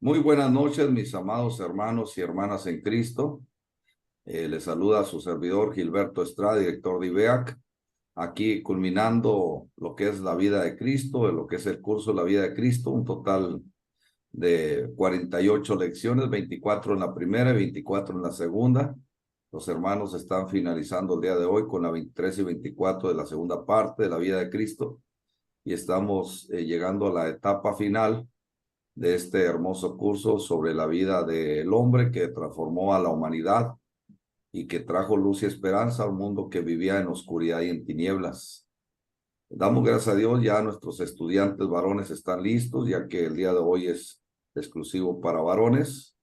Muy buenas noches, mis amados hermanos y hermanas en Cristo. Les saluda a su servidor Gilberto Estrada, director de IBEAC, aquí culminando lo que es la vida de Cristo, lo que es el curso de la vida de Cristo, un total de 48 lecciones, 24 en la primera y 24 en la segunda. Los hermanos están finalizando el día de hoy con la 23 y 24 de la segunda parte de la vida de Cristo y estamos llegando a la etapa final de este hermoso curso sobre la vida del hombre que transformó a la humanidad y que trajo luz y esperanza a un mundo que vivía en oscuridad y en tinieblas. Damos gracias a Dios, ya nuestros estudiantes varones están listos, ya que el día de hoy es exclusivo para varones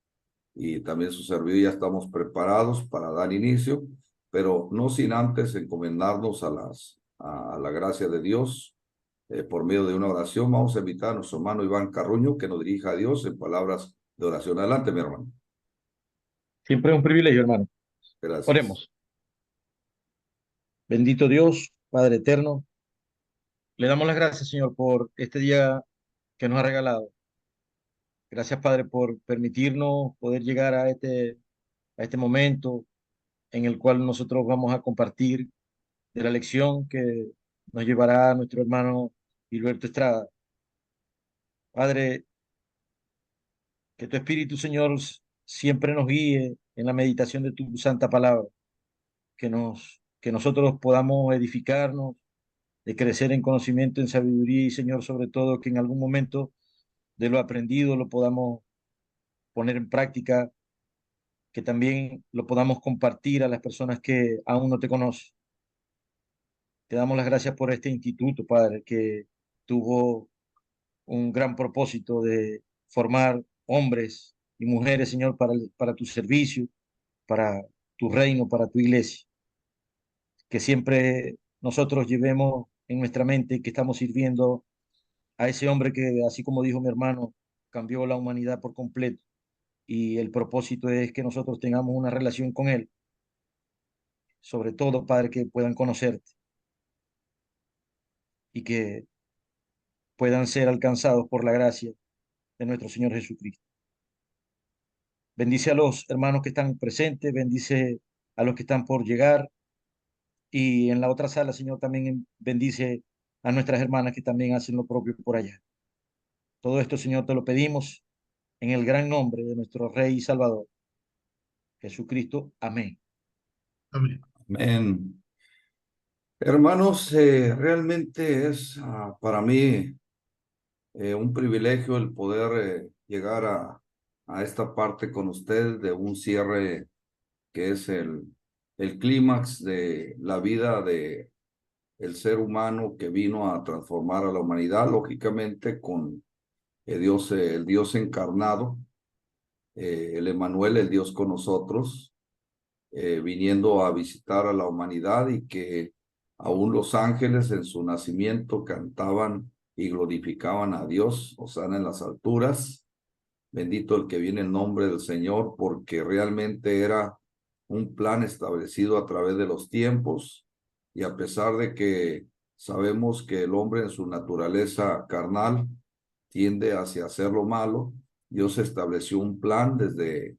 y también su servidor ya estamos preparados para dar inicio, pero no sin antes encomendarnos a la gracia de Dios por medio de una oración. Vamos a invitar a nuestro hermano Iván Carruño que nos dirija a Dios en palabras de oración. Adelante, mi hermano. Siempre es un privilegio, hermano. Gracias. Oremos. Bendito Dios, Padre eterno, le damos las gracias, Señor, por este día que nos ha regalado. Gracias, Padre, por permitirnos poder llegar a este momento en el cual nosotros vamos a compartir de la lección que nos llevará nuestro hermano Gilberto Estrada. Padre, que tu Espíritu, Señor, siempre nos guíe en la meditación de tu santa palabra, que nosotros podamos edificarnos de crecer en conocimiento, en sabiduría y, Señor, sobre todo, que en algún momento de lo aprendido lo podamos poner en práctica, que también lo podamos compartir a las personas que aún no te conocen. Te damos las gracias por este instituto, Padre, que tuvo un gran propósito de formar hombres y mujeres, Señor, para tu servicio, para tu reino, para tu iglesia. Que siempre nosotros llevemos en nuestra mente que estamos sirviendo a ese hombre que, así como dijo mi hermano, cambió la humanidad por completo. Y el propósito es que nosotros tengamos una relación con Él, sobre todo, Padre, que puedan conocerte y que puedan ser alcanzados por la gracia de nuestro Señor Jesucristo. Bendice a los hermanos que están presentes, bendice a los que están por llegar y en la otra sala, Señor, también bendice a nuestras hermanas que también hacen lo propio por allá. Todo esto, Señor, te lo pedimos en el gran nombre de nuestro Rey y Salvador, Jesucristo. Amén. Amén. Amén. Hermanos, realmente es para mí un privilegio el poder llegar a esta parte con ustedes de un cierre que es el clímax de la vida de el ser humano que vino a transformar a la humanidad, lógicamente con Dios, el Dios encarnado, el Emmanuel, el Dios con nosotros, viniendo a visitar a la humanidad y que aún los ángeles en su nacimiento cantaban y glorificaban a Dios, hosana en las alturas, bendito el que viene en nombre del Señor, porque realmente era un plan establecido a través de los tiempos y a pesar de que sabemos que el hombre en su naturaleza carnal tiende hacia hacer lo malo, Dios estableció un plan desde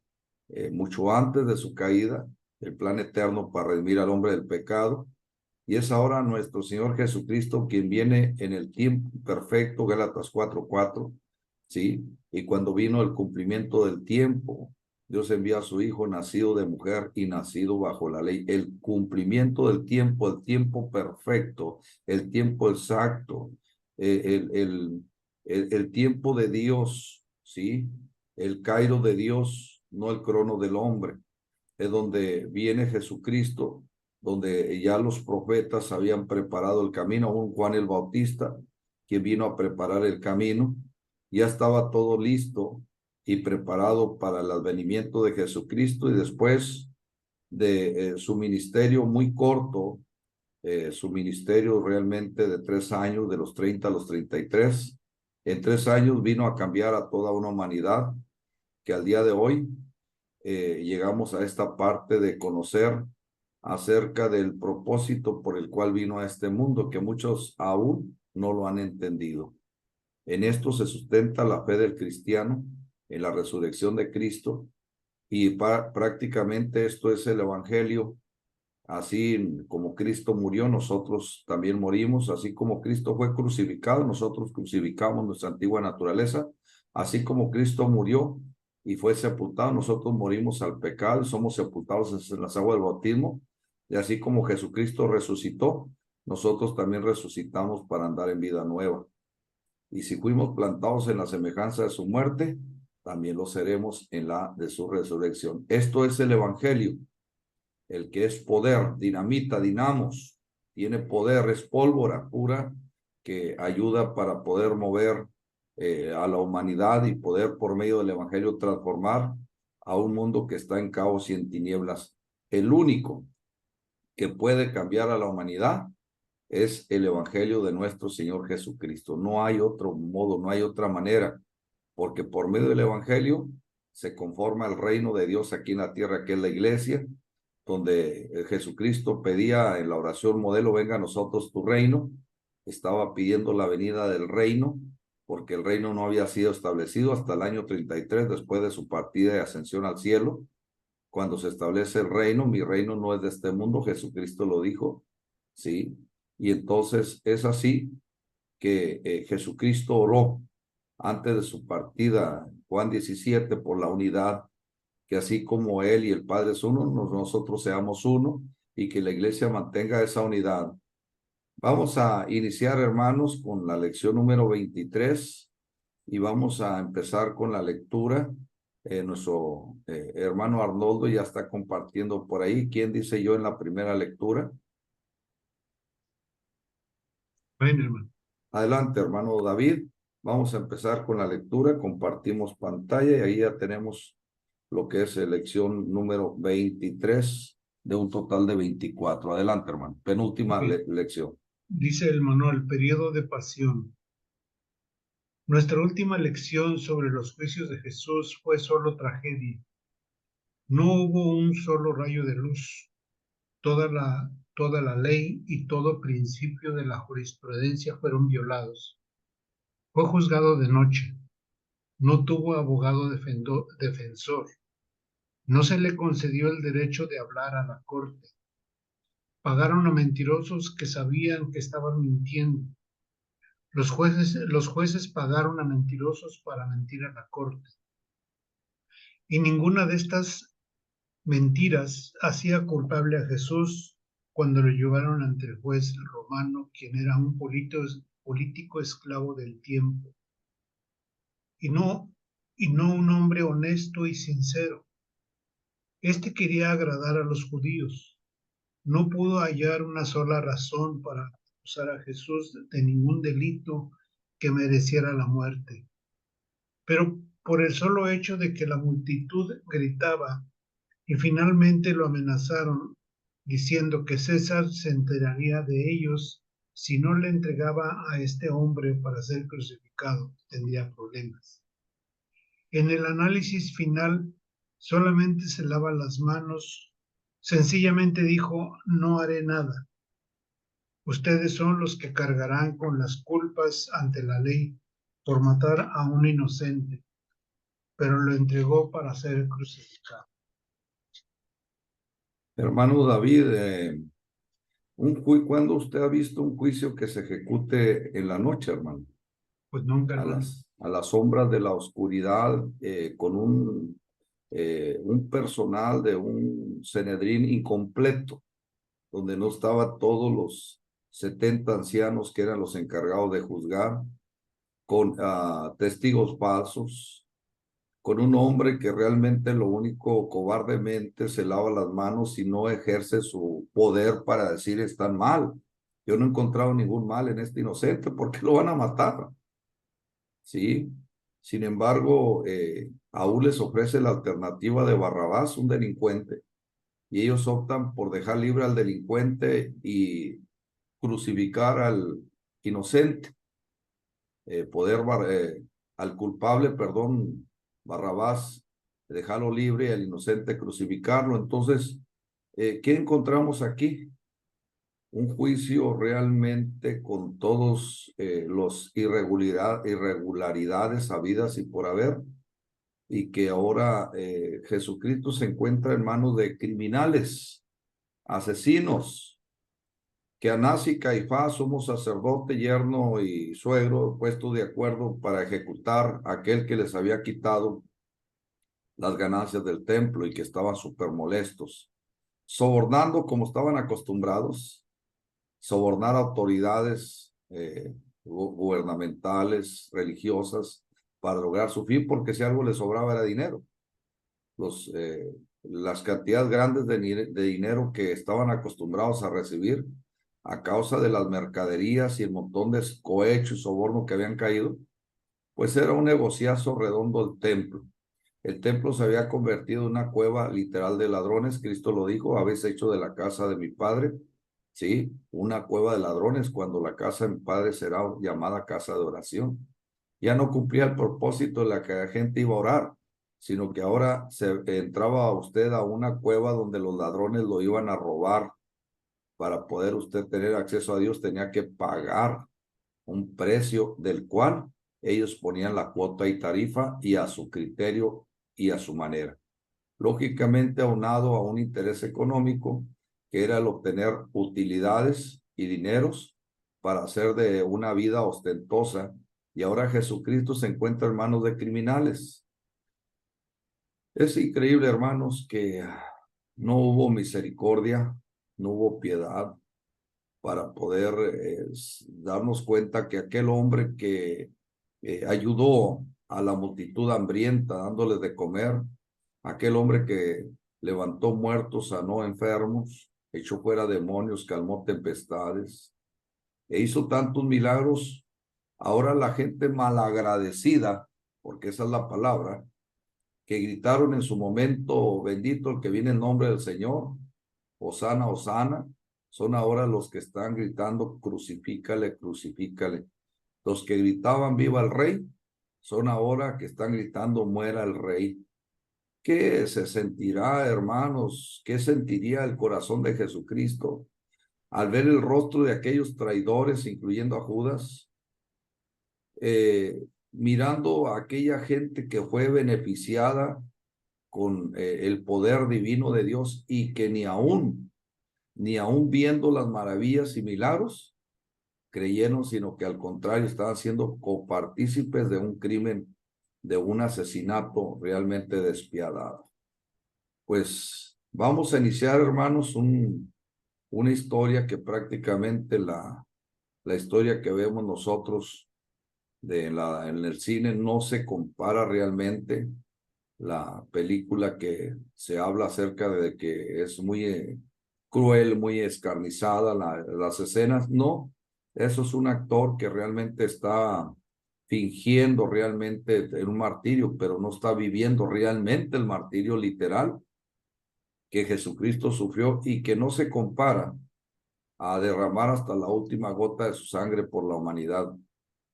mucho antes de su caída, el plan eterno para redimir al hombre del pecado. Y es ahora nuestro Señor Jesucristo quien viene en el tiempo perfecto, Gálatas 4:4, ¿sí? Y cuando vino el cumplimiento del tiempo, Dios envía a su Hijo nacido de mujer y nacido bajo la ley. El cumplimiento del tiempo, el tiempo perfecto, el tiempo exacto, eh, el, el, el tiempo de Dios, ¿sí? El Cairo de Dios, no el crono del hombre. Es donde viene Jesucristo, donde ya los profetas habían preparado el camino, aún Juan el Bautista, quien vino a preparar el camino, ya estaba todo listo y preparado para el advenimiento de Jesucristo y después de su ministerio muy corto, su ministerio realmente de 3 años, de los 30 a los 33, en 3 años vino a cambiar a toda una humanidad que al día de hoy llegamos a esta parte de conocer acerca del propósito por el cual vino a este mundo, que muchos aún no lo han entendido. En esto se sustenta la fe del cristiano, en la resurrección de Cristo, y prácticamente esto es el Evangelio. Así como Cristo murió, nosotros también morimos. Así como Cristo fue crucificado, nosotros crucificamos nuestra antigua naturaleza. Así como Cristo murió y fue sepultado, nosotros morimos al pecado y somos sepultados en las aguas del bautismo. Y así como Jesucristo resucitó, nosotros también resucitamos para andar en vida nueva. Y si fuimos plantados en la semejanza de su muerte, también lo seremos en la de su resurrección. Esto es el Evangelio. El que es poder, dinamita, dinamos, tiene poder, es pólvora pura que ayuda para poder mover a la humanidad y poder por medio del Evangelio transformar a un mundo que está en caos y en tinieblas. El único que puede cambiar a la humanidad es el Evangelio de nuestro Señor Jesucristo. No hay otro modo, no hay otra manera, porque por medio del Evangelio se conforma el reino de Dios aquí en la tierra, que es la iglesia, donde Jesucristo pedía en la oración modelo, venga a nosotros tu reino. Estaba pidiendo la venida del reino, porque el reino no había sido establecido hasta el año 33, después de su partida y ascensión al cielo. Cuando se establece el reino, mi reino no es de este mundo, Jesucristo lo dijo, ¿sí? Y entonces es así que Jesucristo oró antes de su partida, Juan 17, por la unidad, que así como Él y el Padre es uno, nosotros seamos uno y que la iglesia mantenga esa unidad. Vamos a iniciar, hermanos, con la lección número 23 y vamos a empezar con la lectura. Nuestro hermano Arnoldo ya está compartiendo por ahí. ¿Quién dice yo en la primera lectura? Bueno, hermano. Adelante, hermano David. Vamos a empezar con la lectura. Compartimos pantalla y ahí ya tenemos lo que es lección número 23 de un total de 24. Adelante, hermano. Penúltima lección. Dice el manual, periodo de pasión. Nuestra última lección sobre los juicios de Jesús fue solo tragedia. No hubo un solo rayo de luz. Toda la ley y todo principio de la jurisprudencia fueron violados. Fue juzgado de noche. No tuvo abogado defensor. No se le concedió el derecho de hablar a la corte. Pagaron a mentirosos que sabían que estaban mintiendo. Los jueces pagaron a mentirosos para mentir a la corte. Y ninguna de estas mentiras hacía culpable a Jesús cuando lo llevaron ante el juez romano, quien era un político esclavo del tiempo, y no un hombre honesto y sincero. Este quería agradar a los judíos. No pudo hallar una sola razón para acusar a Jesús de ningún delito que mereciera la muerte. Pero por el solo hecho de que la multitud gritaba y finalmente lo amenazaron, diciendo que César se enteraría de ellos si no le entregaba a este hombre para ser crucificado, tendría problemas. En el análisis final, solamente se lava las manos, sencillamente dijo, no haré nada. Ustedes son los que cargarán con las culpas ante la ley por matar a un inocente, pero lo entregó para ser crucificado. Hermano David, ¿cuándo usted ha visto un juicio que se ejecute en la noche, hermano? Pues nunca, A hermano. las sombras de la oscuridad, con un personal de un Sanedrín incompleto, donde no estaban todos los 70 ancianos que eran los encargados de juzgar, con testigos falsos, con un hombre que realmente lo único cobardemente se lava las manos y no ejerce su poder para decir están mal. Yo no he encontrado ningún mal en este inocente, ¿por qué lo van a matar? Sí. Sin embargo, aún les ofrece la alternativa de Barrabás, un delincuente, y ellos optan por dejar libre al delincuente y crucificar al inocente, al culpable, perdón, Barrabás, dejarlo libre y al inocente crucificarlo. Entonces, ¿qué encontramos aquí? Un juicio realmente con todos los irregularidades habidas y por haber, y que ahora Jesucristo se encuentra en manos de criminales, asesinos, que Anás y Caifás, somos sacerdote, yerno y suegro, puestos de acuerdo para ejecutar a aquel que les había quitado las ganancias del templo y que estaban súper molestos, sobornando como estaban acostumbrados, sobornar autoridades gubernamentales, religiosas, para lograr su fin, porque si algo les sobraba era dinero. Las cantidades grandes de dinero que estaban acostumbrados a recibir a causa de las mercaderías y el montón de cohecho y soborno que habían caído, pues era un negociazo redondo el templo. El templo se había convertido en una cueva literal de ladrones. Cristo lo dijo: habéis hecho de la casa de mi padre, sí, una cueva de ladrones, cuando la casa de mi padre será llamada casa de oración. Ya no cumplía el propósito de la que la gente iba a orar, sino que ahora entraba usted a una cueva donde los ladrones lo iban a robar. Para poder usted tener acceso a Dios tenía que pagar un precio del cual ellos ponían la cuota y tarifa, y a su criterio y a su manera. Lógicamente aunado a un interés económico, que era el obtener utilidades y dineros para hacer de una vida ostentosa. Y ahora Jesucristo se encuentra en manos de criminales. Es increíble, hermanos, que no hubo misericordia, no hubo piedad para poder darnos cuenta que aquel hombre que ayudó a la multitud hambrienta dándoles de comer, aquel hombre que levantó muertos, sanó enfermos, echó fuera demonios, calmó tempestades e hizo tantos milagros, ahora la gente malagradecida, porque esa es la palabra, que gritaron en su momento: bendito el que viene en nombre del Señor, hosana, hosana, son ahora los que están gritando: crucifícale, crucifícale. Los que gritaban viva el rey son ahora que están gritando muera el rey. ¿Qué se sentirá, hermanos? ¿Qué sentiría el corazón de Jesucristo al ver el rostro de aquellos traidores, incluyendo a Judas, mirando a aquella gente que fue beneficiada con el poder divino de Dios, y que ni aún viendo las maravillas y milagros creyeron, sino que al contrario estaban siendo copartícipes de un crimen, de un asesinato realmente despiadado? Pues vamos a iniciar, hermanos, una historia que prácticamente la historia que vemos nosotros en el cine no se compara realmente. La película que se habla acerca de que es muy cruel, muy escarnizada, las escenas, no, eso es un actor que realmente está fingiendo realmente en un martirio, pero no está viviendo realmente el martirio literal que Jesucristo sufrió, y que no se compara a derramar hasta la última gota de su sangre por la humanidad.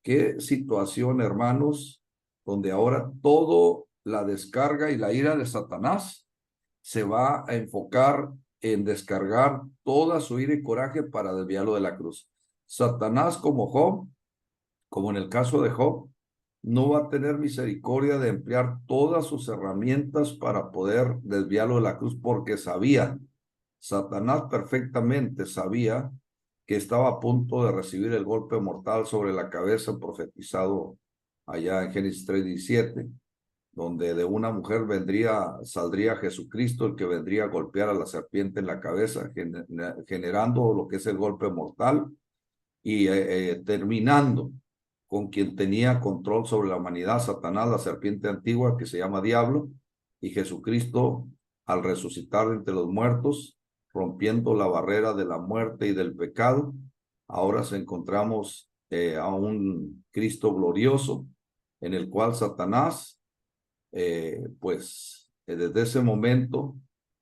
Qué situación, hermanos, donde ahora todo la descarga y la ira de Satanás se va a enfocar en descargar toda su ira y coraje para desviarlo de la cruz. Satanás, como Job, como en el caso de Job, no va a tener misericordia de emplear todas sus herramientas para poder desviarlo de la cruz, porque Satanás perfectamente sabía que estaba a punto de recibir el golpe mortal sobre la cabeza profetizado allá en Génesis 3:17, donde de una mujer saldría Jesucristo, el que vendría a golpear a la serpiente en la cabeza, generando lo que es el golpe mortal, y terminando con quien tenía control sobre la humanidad, Satanás, la serpiente antigua que se llama Diablo. Y Jesucristo, al resucitar entre los muertos, rompiendo la barrera de la muerte y del pecado, ahora encontramos a un Cristo glorioso, en el cual Satanás, desde ese momento,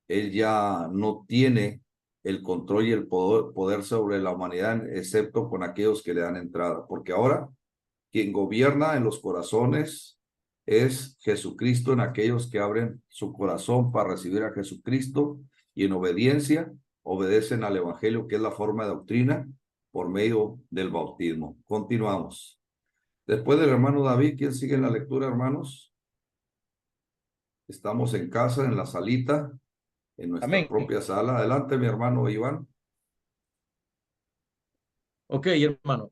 él ya no tiene el control y el poder sobre la humanidad, excepto con aquellos que le dan entrada, porque ahora quien gobierna en los corazones es Jesucristo, en aquellos que abren su corazón para recibir a Jesucristo y en obediencia obedecen al Evangelio, que es la forma de doctrina por medio del bautismo. Continuamos. Después del hermano David, ¿quién sigue en la lectura, hermanos? Estamos en casa, en la salita, en nuestra Amén. propia sala. Adelante, mi hermano Iván. Ok, hermano.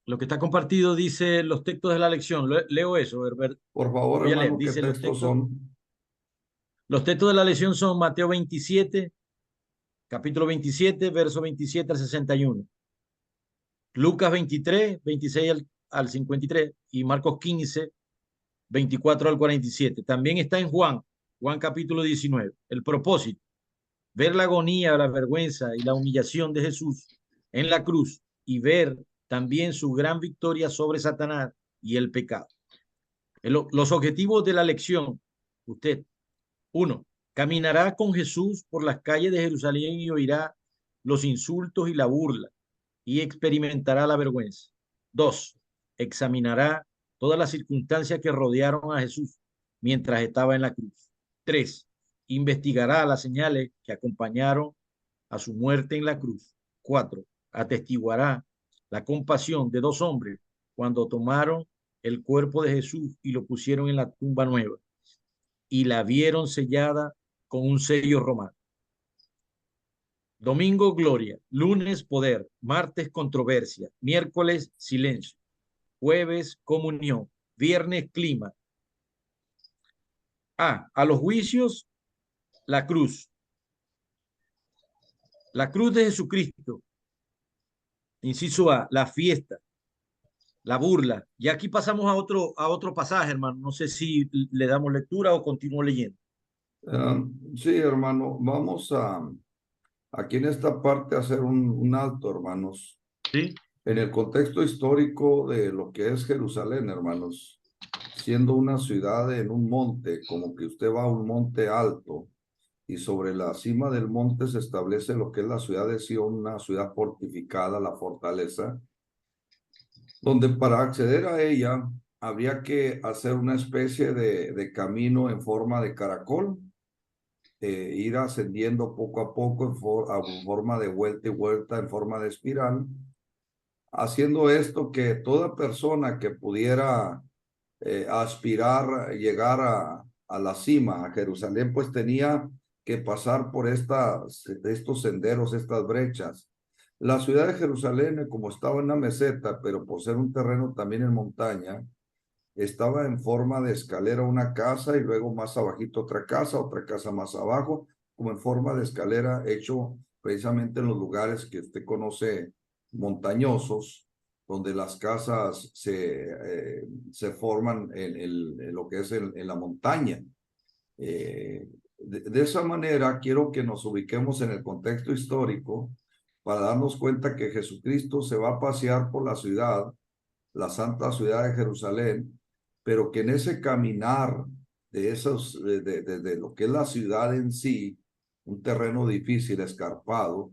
Lo que está compartido dice los textos de la lección. Leo eso, Herbert. Por favor, Voy a leer. hermano, ¿qué Dice textos son? los textos de la lección son Mateo 27, capítulo 27, verso 27 al 61. Lucas 23, 26 al 53 y Marcos 15, 24 al 47. También está en Juan capítulo 19. El propósito, ver la agonía, la vergüenza y la humillación de Jesús en la cruz y ver también su gran victoria sobre Satanás y el pecado. Los objetivos de la lección, usted, uno, caminará con Jesús por las calles de Jerusalén y oirá los insultos y la burla y experimentará la vergüenza. Dos, examinará todas las circunstancias que rodearon a Jesús mientras estaba en la cruz. Tres, investigará las señales que acompañaron a su muerte en la cruz. Cuatro, atestiguará la compasión de dos hombres cuando tomaron el cuerpo de Jesús y lo pusieron en la tumba nueva y la vieron sellada con un sello romano. Domingo, gloria. Lunes, poder. Martes, controversia. Miércoles, silencio. Jueves, comunión. Viernes, clima. A los juicios, la cruz. La cruz de Jesucristo. Inciso A, la fiesta, la burla. Y aquí pasamos a otro pasaje, hermano. No sé si le damos lectura o continúo leyendo. Sí, hermano, vamos aquí en esta parte a hacer un alto, hermanos. ¿Sí? En el contexto histórico de lo que es Jerusalén, hermanos, siendo una ciudad en un monte, como que usted va a un monte alto y sobre la cima del monte se establece lo que es la ciudad de Sion, una ciudad fortificada, la fortaleza, donde para acceder a ella habría que hacer una especie de camino en forma de caracol, ir ascendiendo poco a poco en forma de vuelta y vuelta, en forma de espiral, haciendo esto que toda persona que pudiera aspirar, llegar a la cima, a Jerusalén, pues tenía que pasar por estos senderos, estas brechas. La ciudad de Jerusalén, como estaba en una meseta, pero por ser un terreno también en montaña, estaba en forma de escalera una casa y luego más abajito otra casa más abajo, como en forma de escalera hecho precisamente en los lugares que usted conoce montañosos, donde las casas se forman en lo que es en la montaña. De esa manera quiero que nos ubiquemos en el contexto histórico para darnos cuenta que Jesucristo se va a pasear por la ciudad, la santa ciudad de Jerusalén, pero que en ese caminar de lo que es la ciudad en sí, un terreno difícil, escarpado,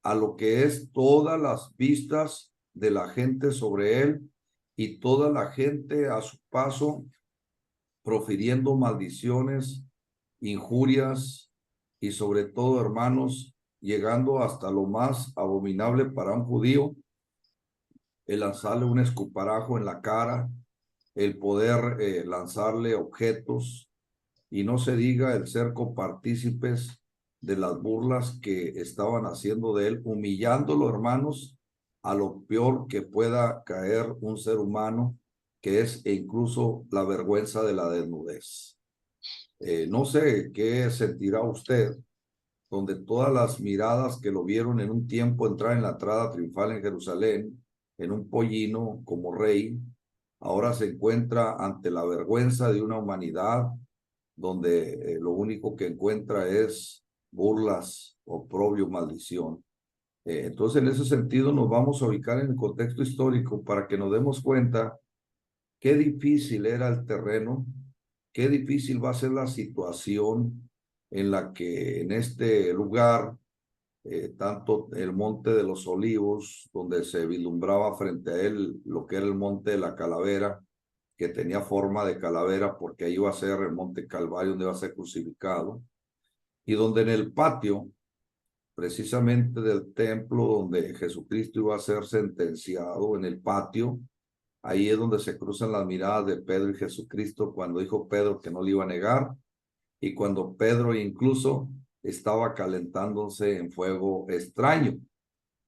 a lo que es todas las vistas de la gente sobre él y toda la gente a su paso profiriendo maldiciones, injurias y sobre todo, hermanos, llegando hasta lo más abominable para un judío, el lanzarle un escuparajo en la cara, el poder lanzarle objetos y no se diga el ser copartícipes de las burlas que estaban haciendo de él, humillándolo, hermanos, a lo peor que pueda caer un ser humano, que es incluso la vergüenza de la desnudez. No sé qué sentirá usted, donde todas las miradas que lo vieron en un tiempo entrar en la entrada triunfal en Jerusalén, en un pollino como rey, ahora se encuentra ante la vergüenza de una humanidad donde lo único que encuentra es burlas, oprobio, maldición. Entonces, en ese sentido, nos vamos a ubicar en el contexto histórico para que nos demos cuenta qué difícil era el terreno, qué difícil va a ser la situación en la que en este lugar, tanto el Monte de los Olivos, donde se vislumbraba frente a él lo que era el Monte de la Calavera, que tenía forma de calavera porque ahí iba a ser el Monte Calvario donde iba a ser crucificado, y donde en el patio, precisamente del templo donde Jesucristo iba a ser sentenciado, en el patio, Ahí es donde se cruzan las miradas de Pedro y Jesucristo cuando dijo Pedro que no le iba a negar y cuando Pedro incluso estaba calentándose en fuego extraño,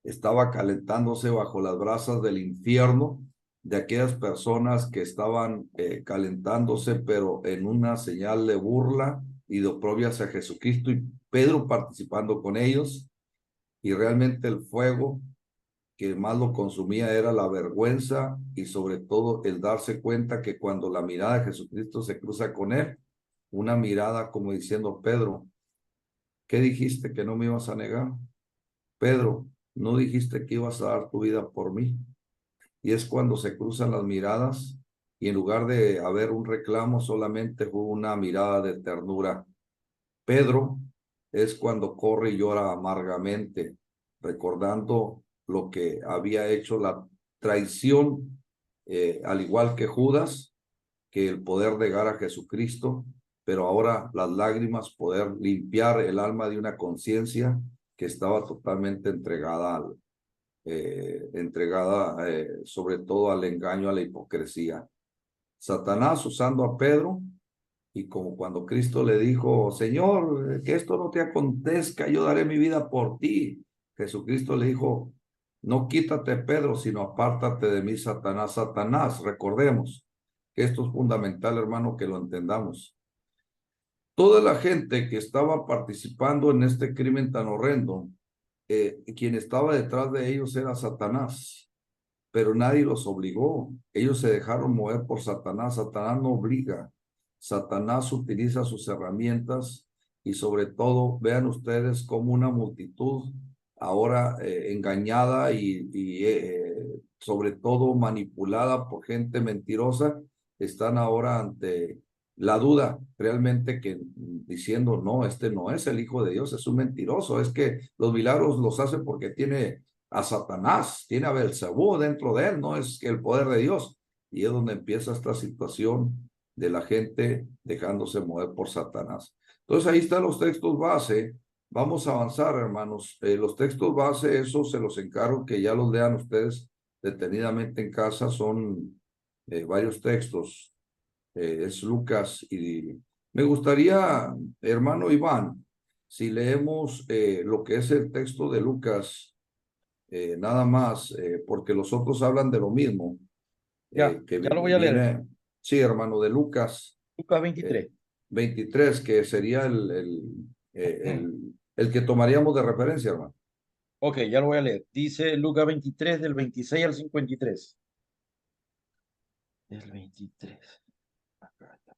estaba calentándose bajo las brasas del infierno de aquellas personas que estaban calentándose, pero en una señal de burla y de oprobio hacia Jesucristo, y Pedro participando con ellos, y realmente el fuego que más lo consumía era la vergüenza y sobre todo el darse cuenta que cuando la mirada de Jesucristo se cruza con él, una mirada como diciendo, Pedro, ¿qué dijiste que no me ibas a negar? Pedro, ¿no dijiste que ibas a dar tu vida por mí? Y es cuando se cruzan las miradas y en lugar de haber un reclamo, solamente fue una mirada de ternura. Pedro es cuando corre y llora amargamente, recordando lo que había hecho la traición, al igual que Judas, que el poder negar a Jesucristo, pero ahora las lágrimas, poder limpiar el alma de una conciencia que estaba totalmente entregada sobre todo al engaño, a la hipocresía. Satanás usando a Pedro, y como cuando Cristo le dijo, Señor, que esto no te acontezca, yo daré mi vida por ti. Jesucristo le dijo, no quítate, Pedro, sino apártate de mí, Satanás, Satanás. Recordemos que esto es fundamental, hermano, que lo entendamos. Toda la gente que estaba participando en este crimen tan horrendo, quien estaba detrás de ellos era Satanás, pero nadie los obligó. Ellos se dejaron mover por Satanás. Satanás no obliga. Satanás utiliza sus herramientas y sobre todo, vean ustedes cómo una multitud ahora engañada y sobre todo manipulada por gente mentirosa, están ahora ante la duda realmente que diciendo, no, este no es el Hijo de Dios, es un mentiroso, es que los milagros los hace porque tiene a Satanás, tiene a Belcebú dentro de él, no es el poder de Dios. Y es donde empieza esta situación de la gente dejándose mover por Satanás. Entonces ahí están los textos base. Vamos a avanzar, hermanos. Los textos base, eso se los encargo que ya los lean ustedes detenidamente en casa. Son varios textos. Es Lucas y me gustaría, hermano Iván, si leemos lo que es el texto de Lucas nada más, porque los otros hablan de lo mismo, que Ya lo voy a leer. viene, sí, hermano, de Lucas Lucas eh, 23. 23, que sería el que tomaríamos de referencia, hermano. Ok, ya lo voy a leer. Dice Lucas 23 del 26 al 53. Del 23. Acá está.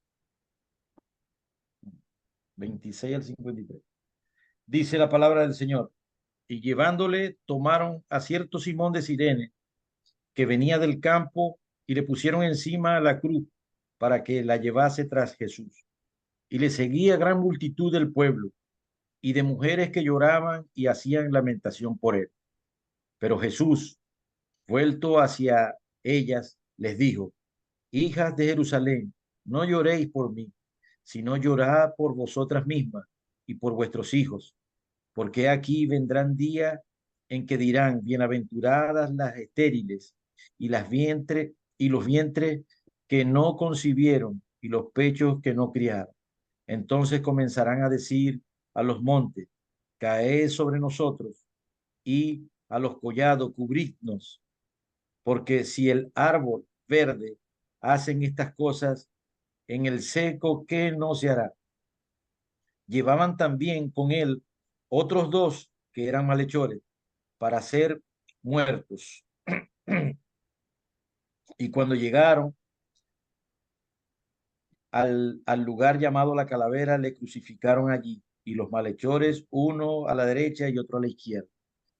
26 al 53. Dice la palabra del Señor. Y llevándole, tomaron a cierto Simón de Cirene, que venía del campo, y le pusieron encima la cruz para que la llevase tras Jesús. Y le seguía gran multitud del pueblo y de mujeres que lloraban y hacían lamentación por él. Pero Jesús, vuelto hacia ellas, les dijo, hijas de Jerusalén, no lloréis por mí, sino llorad por vosotras mismas y por vuestros hijos, porque aquí vendrán días en que dirán, bienaventuradas las estériles y las vientres y los vientres que no concibieron y los pechos que no criaron. Entonces comenzarán a decir a los montes, caed sobre nosotros, y a los collados, cubridnos, porque si el árbol verde hacen estas cosas, en el seco, ¿qué no se hará? Llevaban también con él otros dos que eran malhechores para ser muertos. Y cuando llegaron al lugar llamado la calavera, le crucificaron allí, y los malhechores, uno a la derecha y otro a la izquierda.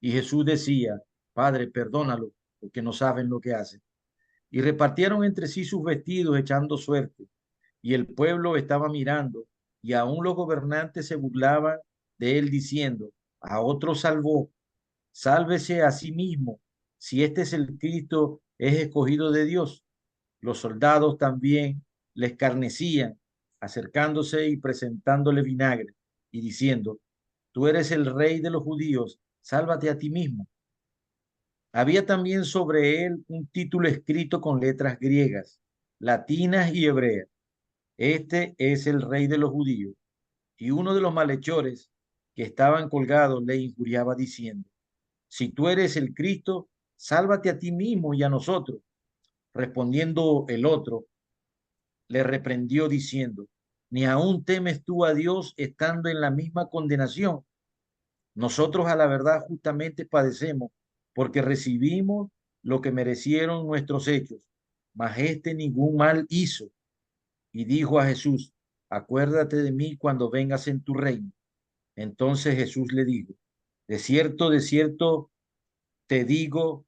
Y Jesús decía, Padre, perdónalo, porque no saben lo que hacen. Y repartieron entre sí sus vestidos, echando suerte. Y el pueblo estaba mirando, y aún los gobernantes se burlaban de él, diciendo, a otro salvó, sálvese a sí mismo, si este es el Cristo, es escogido de Dios. Los soldados también le escarnecían, acercándose y presentándole vinagre, y diciendo, tú eres el rey de los judíos, sálvate a ti mismo. Había también sobre él un título escrito con letras griegas, latinas y hebreas. Este es el rey de los judíos. Y uno de los malhechores que estaban colgados le injuriaba diciendo, si tú eres el Cristo, sálvate a ti mismo y a nosotros. Respondiendo el otro, le reprendió diciendo, ni aún temes tú a Dios estando en la misma condenación. Nosotros a la verdad justamente padecemos porque recibimos lo que merecieron nuestros hechos, mas este ningún mal hizo. Y dijo a Jesús, acuérdate de mí cuando vengas en tu reino. Entonces Jesús le dijo, de cierto te digo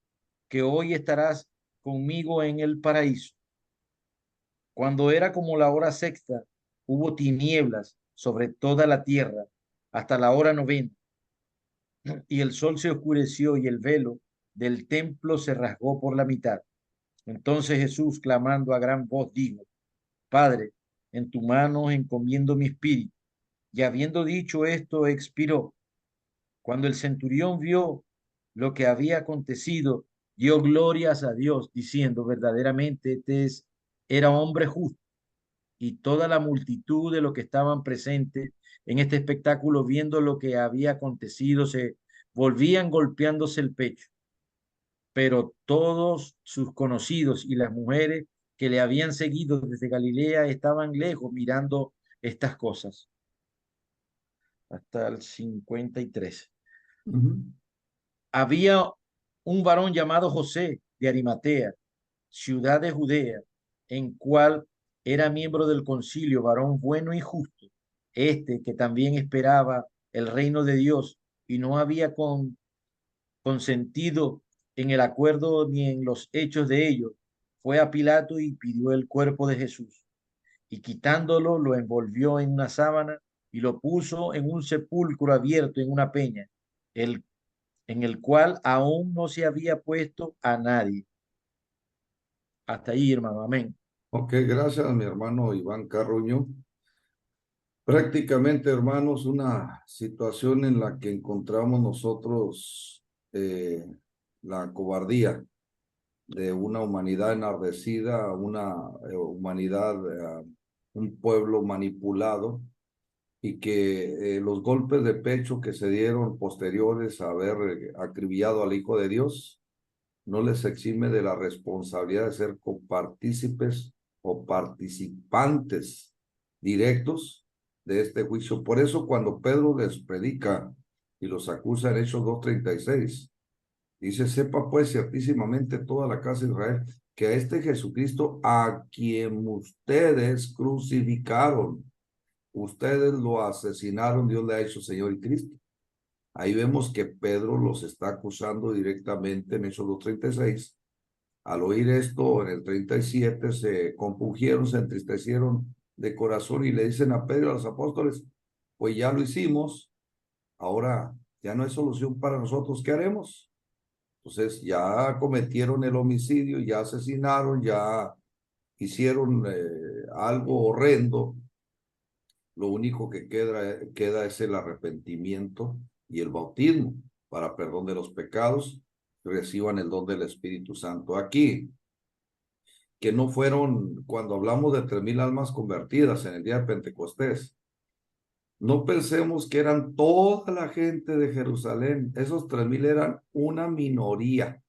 que hoy estarás conmigo en el paraíso. Cuando era como la hora sexta, hubo tinieblas sobre toda la tierra hasta la hora novena, y el sol se oscureció y el velo del templo se rasgó por la mitad. Entonces Jesús, clamando a gran voz, dijo, Padre, en tu mano encomiendo mi espíritu. Y habiendo dicho esto, expiró. Cuando el centurión vio lo que había acontecido, dio glorias a Dios, diciendo, verdaderamente era hombre justo. Y toda la multitud de los que estaban presentes en este espectáculo, viendo lo que había acontecido, se volvían golpeándose el pecho. Pero todos sus conocidos y las mujeres que le habían seguido desde Galilea estaban lejos mirando estas cosas. Hasta el 53. Ujú. Había un varón llamado José de Arimatea, ciudad de Judea, en cual era miembro del concilio, varón bueno y justo, este que también esperaba el reino de Dios y no había consentido en el acuerdo ni en los hechos de ellos, fue a Pilato y pidió el cuerpo de Jesús. Y quitándolo, lo envolvió en una sábana y lo puso en un sepulcro abierto en una peña, el, en el cual aún no se había puesto a nadie. Hasta ahí, hermano. Amén. Ok, gracias, mi hermano Iván Carruño. Prácticamente, hermanos, una situación en la que encontramos nosotros la cobardía de una humanidad enardecida, una humanidad, un pueblo manipulado, y que los golpes de pecho que se dieron posteriores a haber acribillado al Hijo de Dios no les exime de la responsabilidad de ser copartícipes o participantes directos de este juicio. Por eso cuando Pedro les predica y los acusa en Hechos 2:36, dice, sepa pues ciertísimamente toda la casa de Israel que a este Jesucristo a quien ustedes crucificaron, ustedes lo asesinaron, Dios le ha hecho Señor y Cristo. Ahí vemos que Pedro los está acusando directamente en Hechos 2:36. Al oír esto, en el 37, se compungieron, se entristecieron de corazón y le dicen a Pedro y a los apóstoles, pues ya lo hicimos, ahora ya no hay solución para nosotros, ¿qué haremos? Entonces ya cometieron el homicidio, ya asesinaron, ya hicieron algo horrendo. Lo único que queda es el arrepentimiento y el bautismo para perdón de los pecados, reciban el don del Espíritu Santo. Aquí, que no fueron, cuando hablamos de 3,000 almas convertidas en el día de Pentecostés, no pensemos que eran toda la gente de Jerusalén. Esos 3,000 eran una minoría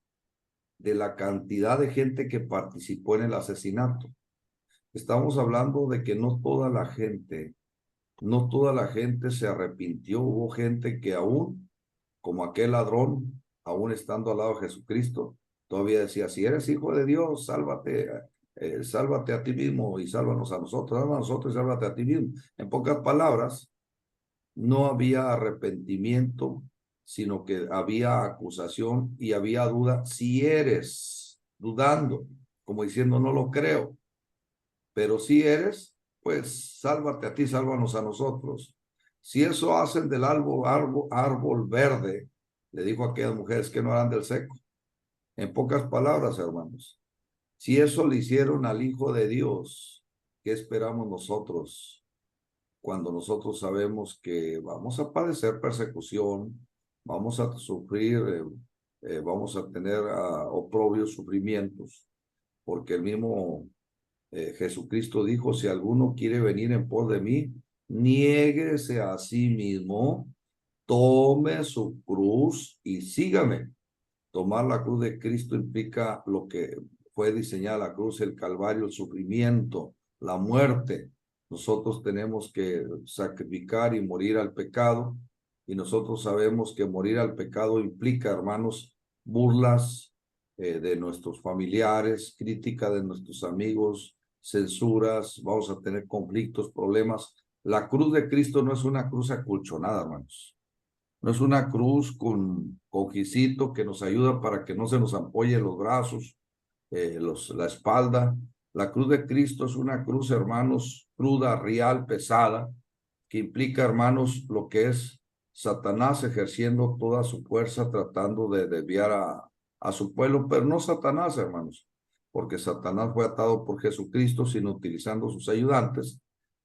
de la cantidad de gente que participó en el asesinato. Estamos hablando de que no toda la gente se arrepintió. Hubo gente que aún, como aquel ladrón, aún estando al lado de Jesucristo, todavía decía, si eres hijo de Dios, sálvate a ti mismo y sálvanos a nosotros, sálvanos a nosotros y sálvate a ti mismo. En pocas palabras, no había arrepentimiento, sino que había acusación y había duda. Si eres dudando, como diciendo, no lo creo, pero si eres, pues sálvate a ti, sálvanos a nosotros. Si eso hacen del árbol verde, le dijo a aquellas mujeres que no eran del seco. En pocas palabras, hermanos, si eso le hicieron al Hijo de Dios, ¿qué esperamos nosotros cuando nosotros sabemos que vamos a padecer persecución, vamos a sufrir vamos a tener oprobios, sufrimientos, porque el mismo Jesucristo dijo, si alguno quiere venir en pos de mí, niéguese a sí mismo, tome su cruz y sígame. Tomar la cruz de Cristo implica lo que fue diseñada la cruz, el calvario, el sufrimiento, la muerte. Nosotros tenemos que sacrificar y morir al pecado, y nosotros sabemos que morir al pecado implica, hermanos, burlas de nuestros familiares, crítica de nuestros amigos, censuras, vamos a tener conflictos, problemas. La cruz de Cristo no es una cruz acolchonada, hermanos. No es una cruz con cojicito que nos ayuda para que no se nos ampolle los brazos, la espalda. La cruz de Cristo es una cruz, hermanos, cruda, real, pesada, que implica, hermanos, lo que es Satanás ejerciendo toda su fuerza tratando de desviar a su pueblo, pero no Satanás, hermanos, porque Satanás fue atado por Jesucristo, sino utilizando sus ayudantes,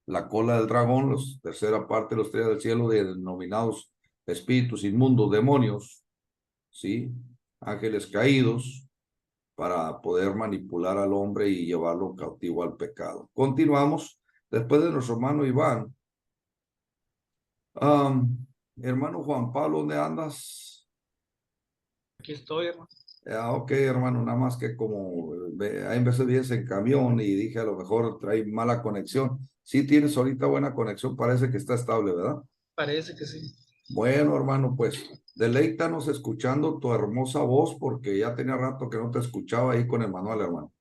la cola del dragón, la tercera parte de los estrellas del cielo, denominados espíritus inmundos, demonios, ¿sí? Ángeles caídos, para poder manipular al hombre y llevarlo cautivo al pecado. Continuamos. Después de nuestro hermano Iván. Hermano Juan Pablo, ¿dónde andas? Aquí estoy, hermano. Ok, hermano, nada más que como hay veces vienes en camión y dije a lo mejor trae mala conexión. Sí tienes ahorita buena conexión, parece que está estable, ¿verdad? Parece que sí. Bueno, hermano, pues deleítanos escuchando tu hermosa voz, porque ya tenía rato que no te escuchaba ahí con el manual, hermano.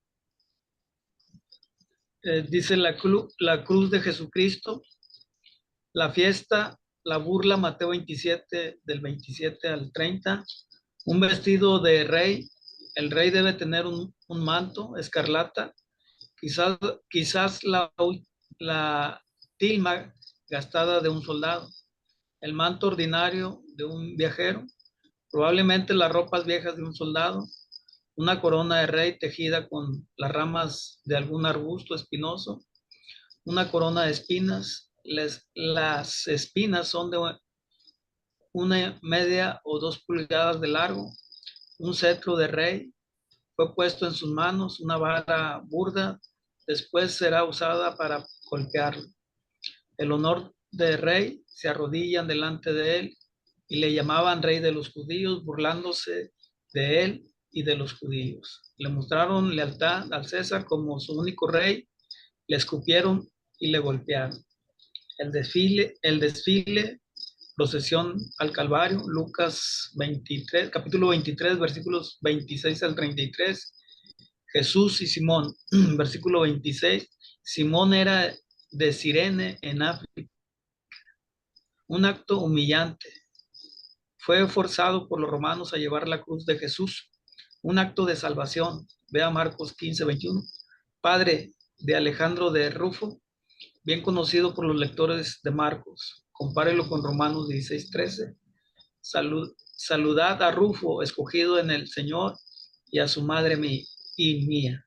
Dice la cruz de Jesucristo, la fiesta, la burla, Mateo 27, del 27 al 30, un vestido de rey. El rey debe tener un manto escarlata, quizás la tilma gastada de un soldado, el manto ordinario de un viajero, probablemente las ropas viejas de un soldado, una corona de rey tejida con las ramas de algún arbusto espinoso, una corona de espinas. Las espinas son de 1,5 o 2 pulgadas de largo, un cetro de rey fue puesto en sus manos, una vara burda, después será usada para golpearlo. El honor de rey, se arrodillan delante de él y le llamaban rey de los judíos, burlándose de él y de los judíos. Le mostraron lealtad al César como su único rey, le escupieron y le golpearon. El desfile, procesión al Calvario, Lucas 23, capítulo 23, versículos 26 al 33. Jesús y Simón, versículo 26. Simón era de Cirene en África. Un acto humillante. Fue forzado por los romanos a llevar la cruz de Jesús. Un acto de salvación. Vea Marcos 15, 21. Padre de Alejandro de Rufo, bien conocido por los lectores de Marcos. Compárelo con Romanos 16, 13. Saludad a Rufo, escogido en el Señor, y a su madre mía.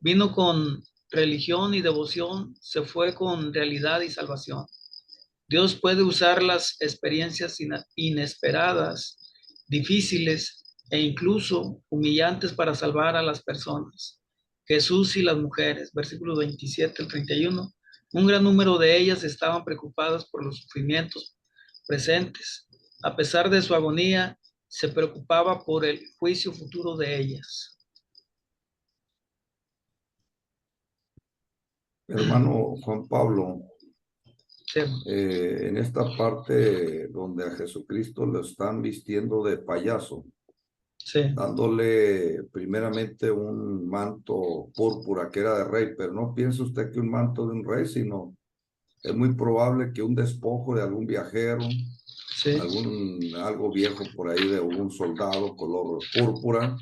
Vino con religión y devoción, se fue con realidad y salvación. Dios puede usar las experiencias inesperadas, difíciles e incluso humillantes para salvar a las personas. Jesús y las mujeres, versículos 27 al 31. Un gran número de ellas estaban preocupadas por los sufrimientos presentes. A pesar de su agonía, se preocupaba por el juicio futuro de ellas. Hermano Juan Pablo, Sí. en esta parte donde a Jesucristo lo están vistiendo de payaso, Sí. dándole primeramente un manto púrpura que era de rey, pero no piense usted que un manto de un rey, sino es muy probable que un despojo de algún viajero, Sí. algo viejo por ahí de un soldado color púrpura,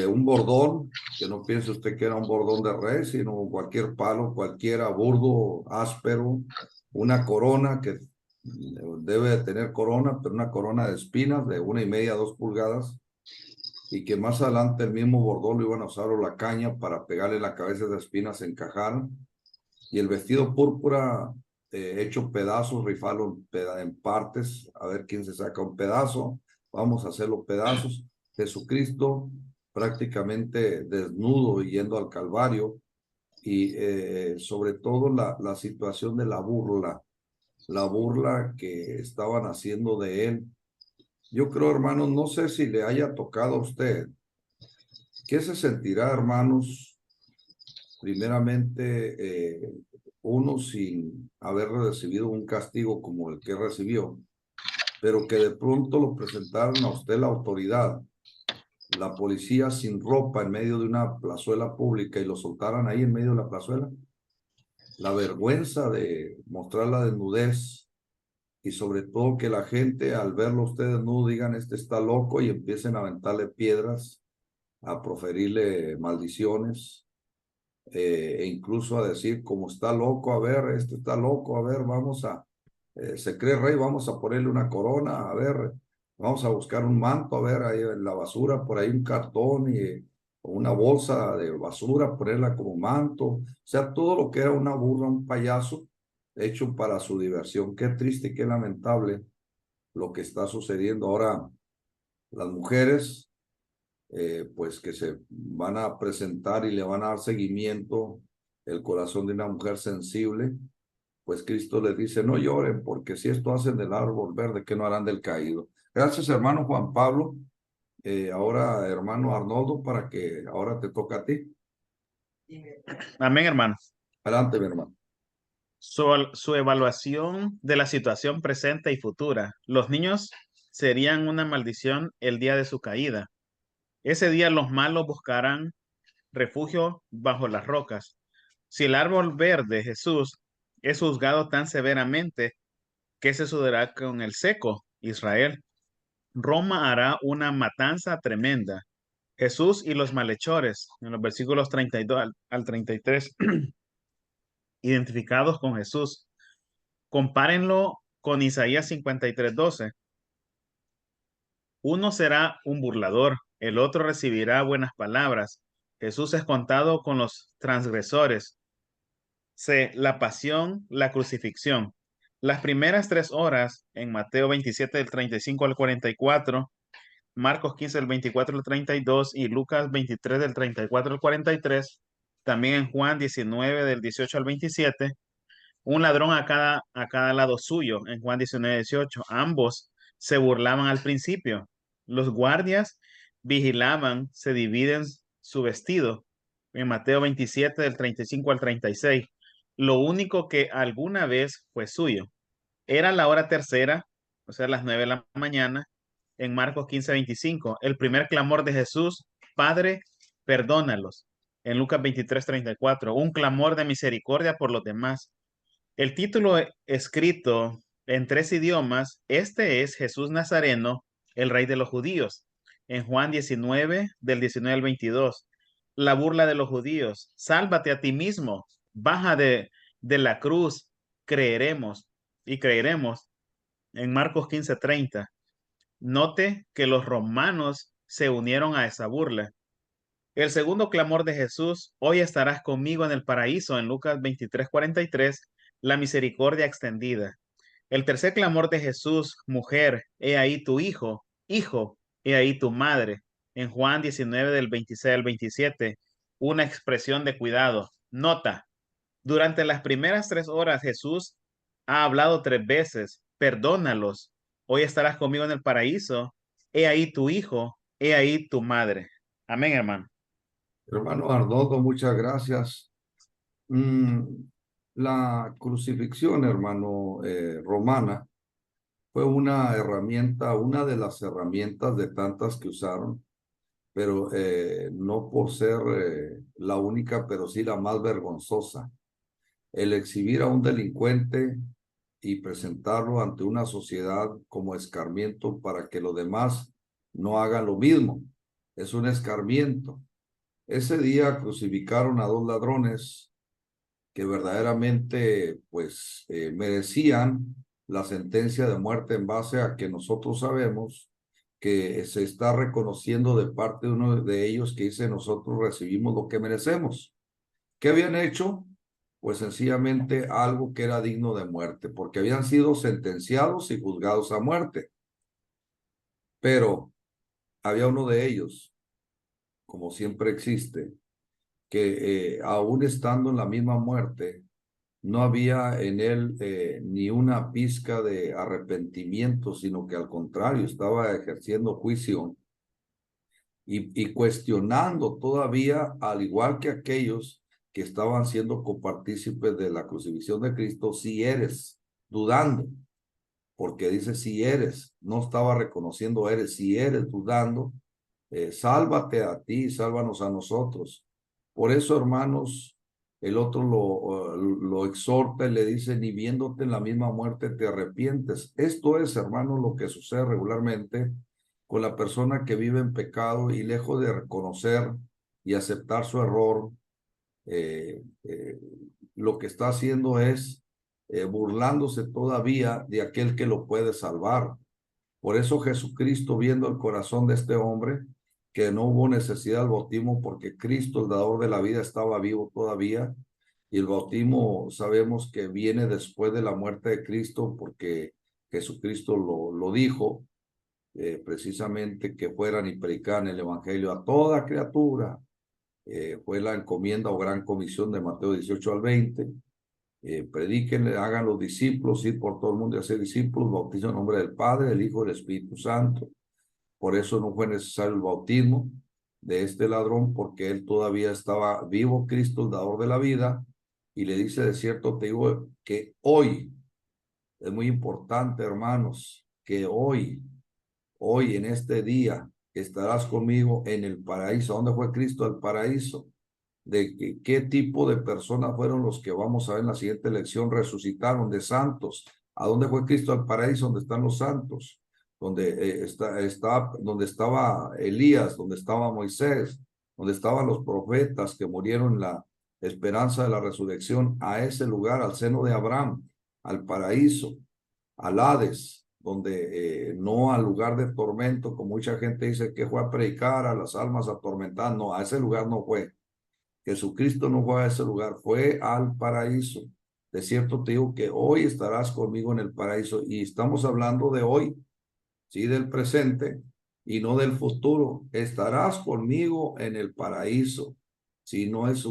un bordón, que no piense usted que era un bordón de rey, sino cualquier palo, cualquiera burdo, áspero, una corona que debe de tener corona, pero una corona de espinas de 1,5 a 2 pulgadas, y que más adelante el mismo bordón lo iban a usar, o la caña para pegarle la cabeza de espinas, se encajaron, y el vestido púrpura hecho pedazos, rifarlo en partes, a ver quién se saca un pedazo, vamos a hacerlo pedazos. Jesucristo prácticamente desnudo y yendo al Calvario, y sobre todo la situación de la burla que estaban haciendo de él. Yo creo, hermanos, no sé si le haya tocado a usted. ¿Qué se sentirá, hermanos? Primeramente, uno sin haber recibido un castigo como el que recibió, pero que de pronto lo presentaron a usted la autoridad, la policía sin ropa en medio de una plazuela pública y lo soltaran ahí en medio de la plazuela. La vergüenza de mostrar la desnudez y sobre todo que la gente al verlo a usted desnudo digan, este está loco, y empiecen a aventarle piedras, a proferirle maldiciones, e incluso a decir, como está loco, a ver, este está loco, a ver, vamos a, se cree rey, vamos a ponerle una corona, a ver, vamos a buscar un manto, a ver, ahí en la basura, por ahí un cartón o una bolsa de basura, ponerla como manto, o sea, todo lo que era una burla, un payaso, hecho para su diversión. Qué triste y qué lamentable lo que está sucediendo ahora. Las mujeres, pues que se van a presentar y le van a dar seguimiento, el corazón de una mujer sensible, pues Cristo les dice, no lloren, porque si esto hacen del árbol verde, ¿qué no harán del caído? Gracias, hermano Juan Pablo. Ahora, hermano Arnoldo, para que ahora te toca a ti. Amén, hermano. Adelante, mi hermano. Su evaluación de la situación presente y futura. Los niños serían una maldición el día de su caída. Ese día los malos buscarán refugio bajo las rocas. Si el árbol verde, Jesús, es juzgado tan severamente, ¿qué se sucederá con el seco, Israel? Roma hará una matanza tremenda. Jesús y los malhechores, en los versículos 32 al 33, identificados con Jesús. Compárenlo con Isaías 53:12. Uno será un burlador, el otro recibirá buenas palabras. Jesús es contado con los transgresores. C. La pasión, la crucifixión. Las primeras 3 horas en Mateo 27 del 35 al 44, Marcos 15 del 24 al 32 y Lucas 23 del 34 al 43, también en Juan 19 del 18 al 27, un ladrón a cada lado suyo en Juan 19:18. Ambos se burlaban al principio. Los guardias vigilaban, se dividen su vestido en Mateo 27 del 35 al 36. Lo único que alguna vez fue suyo. Era la hora tercera, o sea, las 9 de la mañana, en Marcos 15:25. El primer clamor de Jesús, Padre, perdónalos. En Lucas 23:34, un clamor de misericordia por los demás. El título escrito en 3 idiomas, este es Jesús Nazareno, el rey de los judíos. En Juan 19, del 19 al 22, la burla de los judíos. Sálvate a ti mismo, baja de la cruz, creeremos y creeremos. En Marcos 15:30, note que los romanos se unieron a esa burla. El segundo clamor de Jesús, hoy estarás conmigo en el paraíso, en Lucas 23:43, la misericordia extendida. El tercer clamor de Jesús, mujer, he ahí tu hijo, hijo, he ahí tu madre, en Juan 19 del 26 al 27, una expresión de cuidado. Nota, durante las primeras 3 horas Jesús ha hablado 3 veces, perdónalos, hoy estarás conmigo en el paraíso, he ahí tu hijo, he ahí tu madre. Amén, hermano. Hermano Arnoldo, muchas gracias. Mm, la crucifixión, hermano, romana, fue una herramienta, una de las herramientas de tantas que usaron, pero no por ser la única, pero sí la más vergonzosa. El exhibir a un delincuente y presentarlo ante una sociedad como escarmiento para que los demás no hagan lo mismo. Es un escarmiento. Ese día crucificaron a 2 ladrones que verdaderamente pues merecían la sentencia de muerte en base a que nosotros sabemos que se está reconociendo de parte de uno de ellos que dice nosotros recibimos lo que merecemos. ¿Qué habían hecho? Pues sencillamente algo que era digno de muerte, porque habían sido sentenciados y juzgados a muerte. Pero había uno de ellos, como siempre existe, que aún estando en la misma muerte, no había en él ni una pizca de arrepentimiento, sino que al contrario, estaba ejerciendo juicio y cuestionando todavía, al igual que aquellos que estaban siendo copartícipes de la crucifixión de Cristo, si eres, dudando, porque dice si eres, no estaba reconociendo eres, si eres dudando, sálvate a ti, sálvanos a nosotros. Por eso, hermanos, el otro lo exhorta y le dice, ni viéndote en la misma muerte te arrepientes. Esto es, hermanos, lo que sucede regularmente con la persona que vive en pecado y lejos de reconocer y aceptar su error, eh, eh, lo que está haciendo es burlándose todavía de aquel que lo puede salvar. Por eso Jesucristo, viendo el corazón de este hombre, que no hubo necesidad del bautismo porque Cristo, el dador de la vida, estaba vivo todavía, y el bautismo sabemos que viene después de la muerte de Cristo porque Jesucristo lo dijo, precisamente que fueran y predicaran el evangelio a toda criatura. Fue la encomienda o gran comisión de Mateo 18 al 20. Predíquenle, hagan los discípulos, ir por todo el mundo y hacer discípulos, bautizan en nombre del Padre, del Hijo y del Espíritu Santo. Por eso no fue necesario el bautismo de este ladrón, porque él todavía estaba vivo, Cristo, el dador de la vida, y le dice, de cierto te digo que hoy, es muy importante, hermanos, que hoy en este día, estarás conmigo en el paraíso. ¿Dónde fue Cristo? El paraíso. De qué tipo de personas fueron los que vamos a ver en la siguiente lección, resucitaron de santos. ¿A dónde fue Cristo? Al paraíso, donde están los santos, donde donde estaba Elías, donde estaba Moisés, donde estaban los profetas que murieron en la esperanza de la resurrección, a ese lugar, al seno de Abraham, al paraíso, al Hades, donde no al lugar de tormento, como mucha gente dice que fue a predicar a las almas atormentadas. No, a ese lugar no fue. Jesucristo no fue a ese lugar, fue al paraíso. De cierto te digo que hoy estarás conmigo en el paraíso. Y estamos hablando de hoy, sí, del presente y no del futuro. Estarás conmigo en el paraíso. Si no es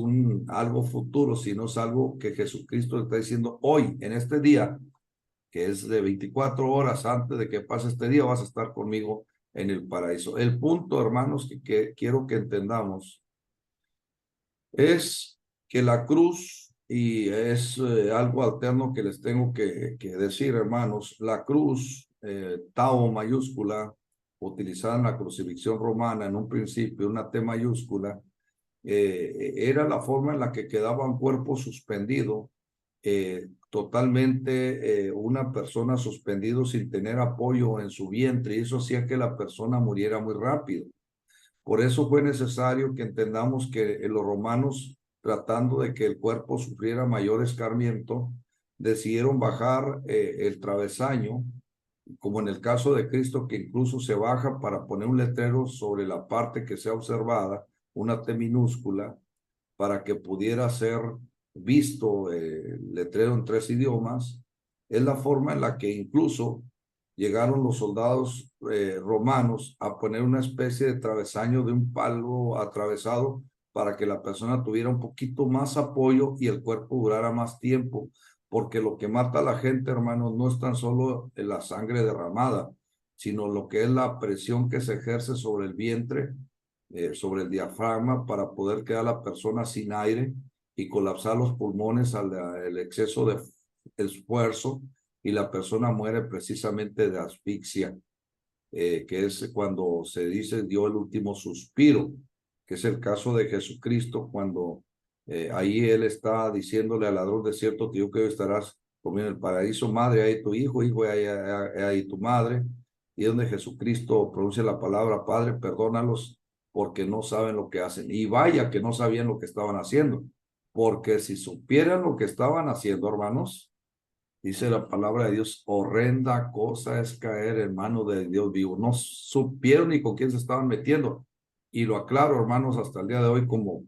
algo futuro, sino es algo que Jesucristo está diciendo hoy, en este día, que es de 24 horas antes de que pase este día, vas a estar conmigo en el paraíso. El punto, hermanos, que quiero que entendamos es que la cruz, y es algo alterno que les tengo que decir, hermanos, la cruz, tau mayúscula, utilizada en la crucifixión romana en un principio, una T mayúscula, era la forma en la que quedaba un cuerpo suspendido, totalmente una persona suspendido sin tener apoyo en su vientre, y eso hacía que la persona muriera muy rápido. Por eso fue necesario que entendamos que los romanos, tratando de que el cuerpo sufriera mayor escarmiento, decidieron bajar el travesaño, como en el caso de Cristo, que incluso se baja para poner un letrero sobre la parte que sea observada, una T minúscula, para que pudiera ser visto el letrero en 3 idiomas. Es la forma en la que incluso llegaron los soldados romanos a poner una especie de travesaño de un palo atravesado para que la persona tuviera un poquito más apoyo y el cuerpo durara más tiempo, porque lo que mata a la gente, hermanos, no es tan solo la sangre derramada, sino lo que es la presión que se ejerce sobre el vientre, sobre el diafragma, para poder quedar la persona sin aire y colapsar los pulmones al exceso de esfuerzo, y la persona muere precisamente de asfixia, que es cuando se dice dio el último suspiro, que es el caso de Jesucristo, cuando ahí él está diciéndole al ladrón, de cierto te digo que hoy estarás conmigo en el paraíso, madre, ahí tu hijo, hijo, ahí tu madre, y donde Jesucristo pronuncia la palabra, Padre, perdónalos porque no saben lo que hacen. Y vaya que no sabían lo que estaban haciendo, porque si supieran lo que estaban haciendo, hermanos, dice la palabra de Dios, horrenda cosa es caer en manos de Dios vivo. No supieron ni con quién se estaban metiendo. Y lo aclaro, hermanos, hasta el día de hoy como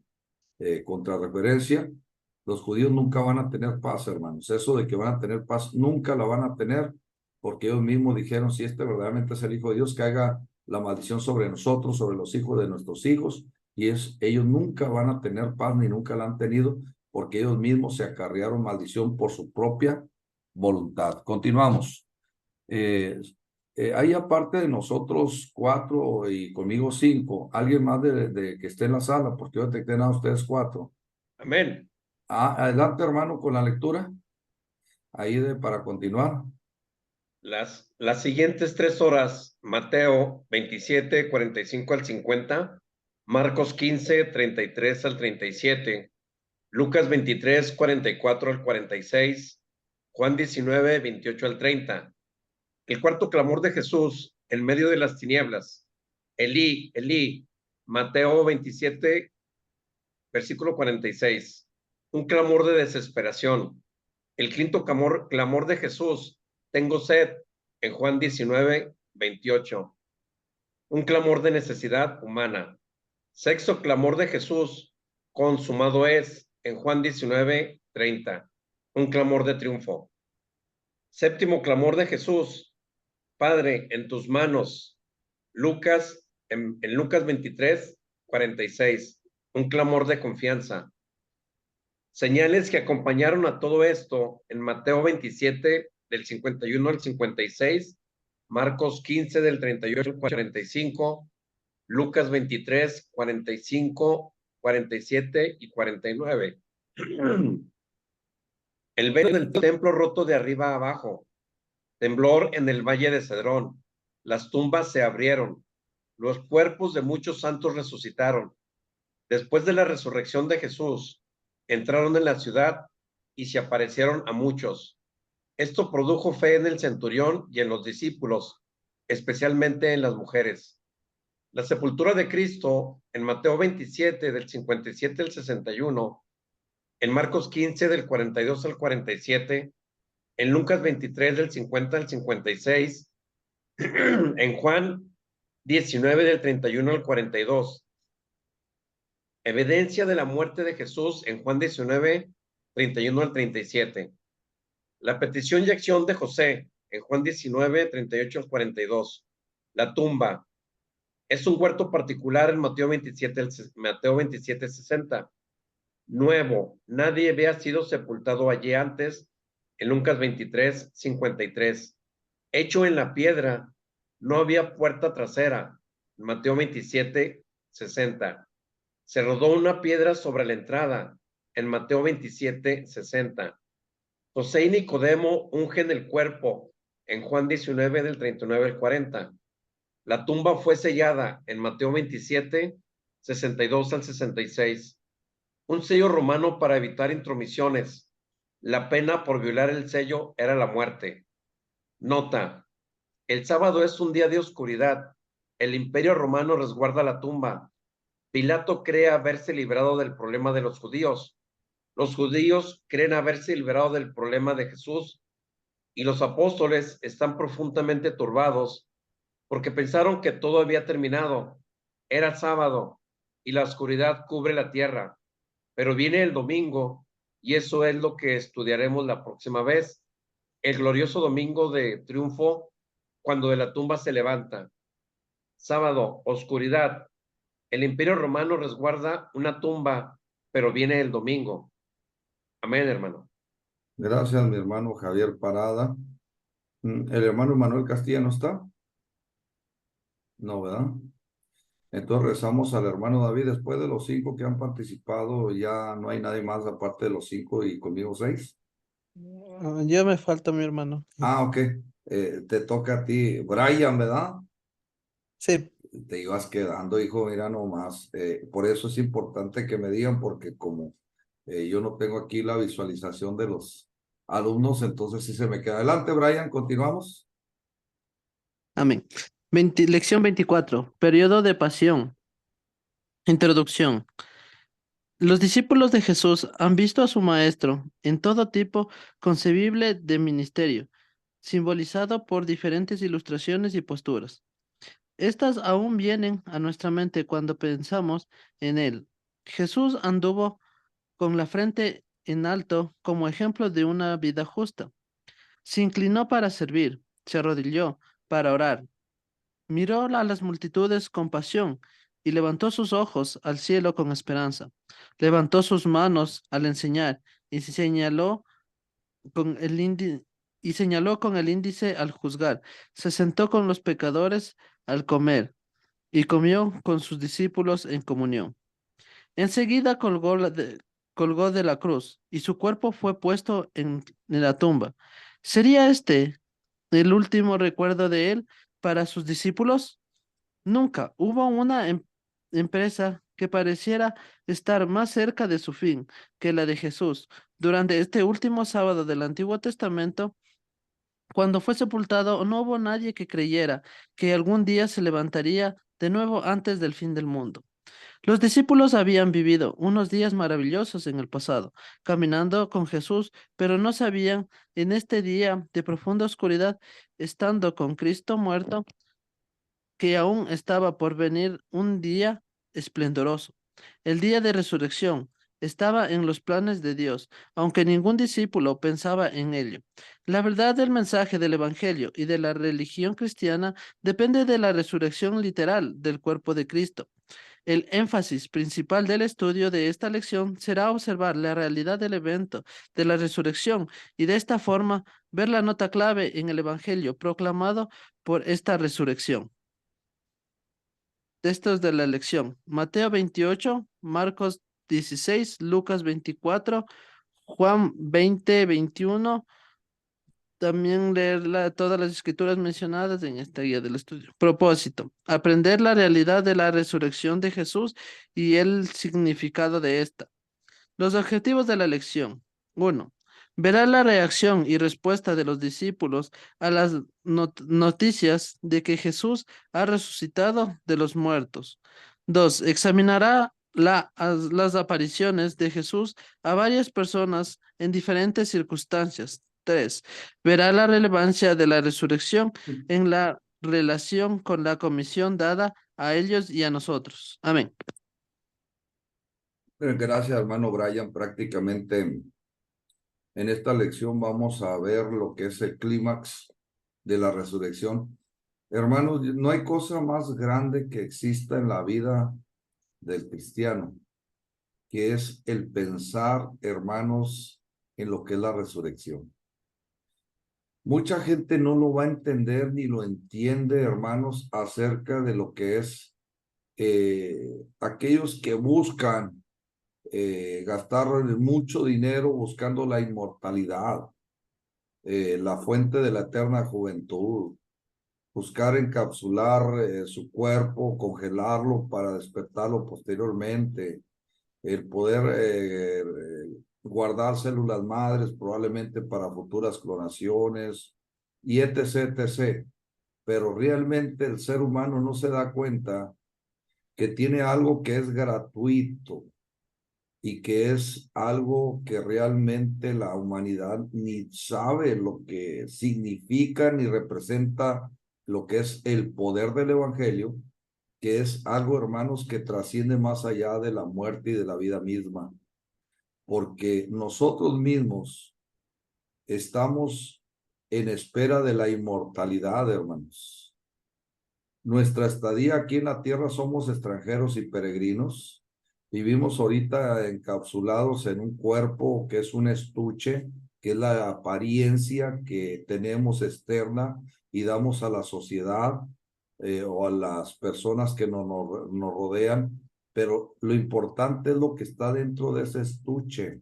contrarreferencia, los judíos nunca van a tener paz, hermanos. Eso de que van a tener paz, nunca la van a tener, porque ellos mismos dijeron, si este verdaderamente es el Hijo de Dios, que haga la maldición sobre nosotros, sobre los hijos de nuestros hijos, y ellos nunca van a tener paz ni nunca la han tenido porque ellos mismos se acarrearon maldición por su propia voluntad. Continuamos. Hay aparte de nosotros 4 y conmigo 5, alguien más de que esté en la sala, porque yo detecté a ustedes 4. Amén. Adelante, hermano, con la lectura. Ahí para continuar. Las siguientes 3 horas, Mateo 27, 45 al 50, Marcos 15, 33 al 37, Lucas 23, 44 al 46, Juan 19, 28 al 30. El cuarto clamor de Jesús en medio de las tinieblas. Elí, Elí. Mateo 27, versículo 46. Un clamor de desesperación. El quinto clamor de Jesús. Tengo sed. En Juan 19, 28. Un clamor de necesidad humana. Sexto clamor de Jesús. Consumado es. En Juan 19, 30. Un clamor de triunfo. Séptimo clamor de Jesús. Padre, en tus manos. En Lucas 23, 46. Un clamor de confianza. Señales que acompañaron a todo esto en Mateo 27, del 51 al 56, Marcos 15, del 38 al 45, Lucas 23, 45, 47 y 49. El velo del templo roto de arriba a abajo. Temblor en el valle de Cedrón. Las tumbas se abrieron. Los cuerpos de muchos santos resucitaron. Después de la resurrección de Jesús, entraron en la ciudad y se aparecieron a muchos. Esto produjo fe en el centurión y en los discípulos, especialmente en las mujeres. La sepultura de Cristo en Mateo 27, del 57 al 61, en Marcos 15, del 42 al 47, en Lucas 23, del 50 al 56, en Juan 19, del 31 al 42. Evidencia de la muerte de Jesús en Juan 19, 31 al 37. La petición y acción de José en Juan 19, 38 al 42. La tumba. Es un huerto particular en Mateo 27, 60. Nuevo. Nadie había sido sepultado allí antes en Lucas 23, 53. Hecho en la piedra. No había puerta trasera. Mateo 27, 60. Se rodó una piedra sobre la entrada, en Mateo 27, 60. José y Nicodemo ungen el cuerpo, en Juan 19, del 39 al 40. La tumba fue sellada, en Mateo 27, 62 al 66. Un sello romano para evitar intromisiones. La pena por violar el sello era la muerte. Nota: el sábado es un día de oscuridad. El Imperio Romano resguarda la tumba. Pilato cree haberse librado del problema de los judíos. Los judíos creen haberse librado del problema de Jesús y los apóstoles están profundamente turbados porque pensaron que todo había terminado. Era sábado y la oscuridad cubre la tierra, pero viene el domingo y eso es lo que estudiaremos la próxima vez. El glorioso domingo de triunfo cuando de la tumba se levanta. Sábado, oscuridad. El Imperio Romano resguarda una tumba, pero viene el domingo. Amén, hermano. Gracias, mi hermano Javier Parada. ¿El hermano Manuel Castilla no está? No, ¿verdad? Entonces rezamos al hermano David. Después de los 5 que han participado, ya no hay nadie más aparte de los 5 y conmigo 6. Ya me falta mi hermano. Ok. Te toca a ti, Brian, ¿verdad? Sí, Te ibas quedando, hijo, mira nomás. Por eso es importante que me digan, porque como yo no tengo aquí la visualización de los alumnos, entonces sí se me queda. Adelante, Brian, continuamos. amén. Lección 24. Periodo de pasión. Introducción. Los discípulos de Jesús han visto a su maestro en todo tipo concebible de ministerio, simbolizado por diferentes ilustraciones y posturas. Estas aún vienen a nuestra mente cuando pensamos en él. Jesús anduvo con la frente en alto como ejemplo de una vida justa. Se inclinó para servir, se arrodilló para orar, Miró a las multitudes con pasión y levantó sus ojos al cielo con esperanza. Levantó sus manos al enseñar y con el señaló con el índice al juzgar. Se sentó con los pecadores al comer y comió con sus discípulos en comunión. Enseguida colgó de la cruz y su cuerpo fue puesto en la tumba. ¿Sería este el último recuerdo de él para sus discípulos? Nunca hubo una empresa que pareciera estar más cerca de su fin que la de Jesús. Durante este último sábado del Antiguo Testamento, cuando fue sepultado, no hubo nadie que creyera que algún día se levantaría de nuevo antes del fin del mundo. Los discípulos habían vivido unos días maravillosos en el pasado, caminando con Jesús, pero no sabían en este día de profunda oscuridad, estando con Cristo muerto, que aún estaba por venir un día esplendoroso. El día de resurrección estaba en los planes de Dios, aunque ningún discípulo pensaba en ello. La verdad del mensaje del Evangelio y de la religión cristiana depende de la resurrección literal del cuerpo de Cristo. El énfasis principal del estudio de esta lección será observar la realidad del evento de la resurrección y de esta forma ver la nota clave en el Evangelio proclamado por esta resurrección. Textos de la lección: Mateo 28, Marcos 16, Lucas 24, Juan 20, 21. También leer todas las escrituras mencionadas en esta guía del estudio. Propósito: aprender la realidad de la resurrección de Jesús y el significado de esta. Los objetivos de la lección. 1. Verá la reacción y respuesta de los discípulos a las noticias de que Jesús ha resucitado de los muertos. 2. Examinará las apariciones de Jesús a varias personas en diferentes circunstancias. 3. Verá la relevancia de la resurrección en la relación con la comisión dada a ellos y a nosotros. Amén. Gracias, hermano Brian. Prácticamente en esta lección vamos a ver lo que es el clímax de la resurrección. Hermanos, no hay cosa más grande que exista en la vida del cristiano, que es el pensar, hermanos, en lo que es la resurrección. Mucha gente no lo va a entender ni lo entiende, hermanos, acerca de lo que es aquellos que buscan gastar mucho dinero buscando la inmortalidad, la fuente de la eterna juventud, buscar encapsular su cuerpo, congelarlo para despertarlo posteriormente, el poder guardar células madres probablemente para futuras clonaciones y etc., etc. Pero realmente el ser humano no se da cuenta que tiene algo que es gratuito y que es algo que realmente la humanidad ni sabe lo que significa ni representa lo que es el poder del evangelio, que es algo, hermanos, que trasciende más allá de la muerte y de la vida misma, porque nosotros mismos estamos en espera de la inmortalidad, hermanos. Nuestra estadía aquí en la tierra somos extranjeros y peregrinos. Vivimos ahorita encapsulados en un cuerpo que es un estuche, que es la apariencia que tenemos externa y damos a la sociedad o a las personas que nos rodean. Pero lo importante es lo que está dentro de ese estuche,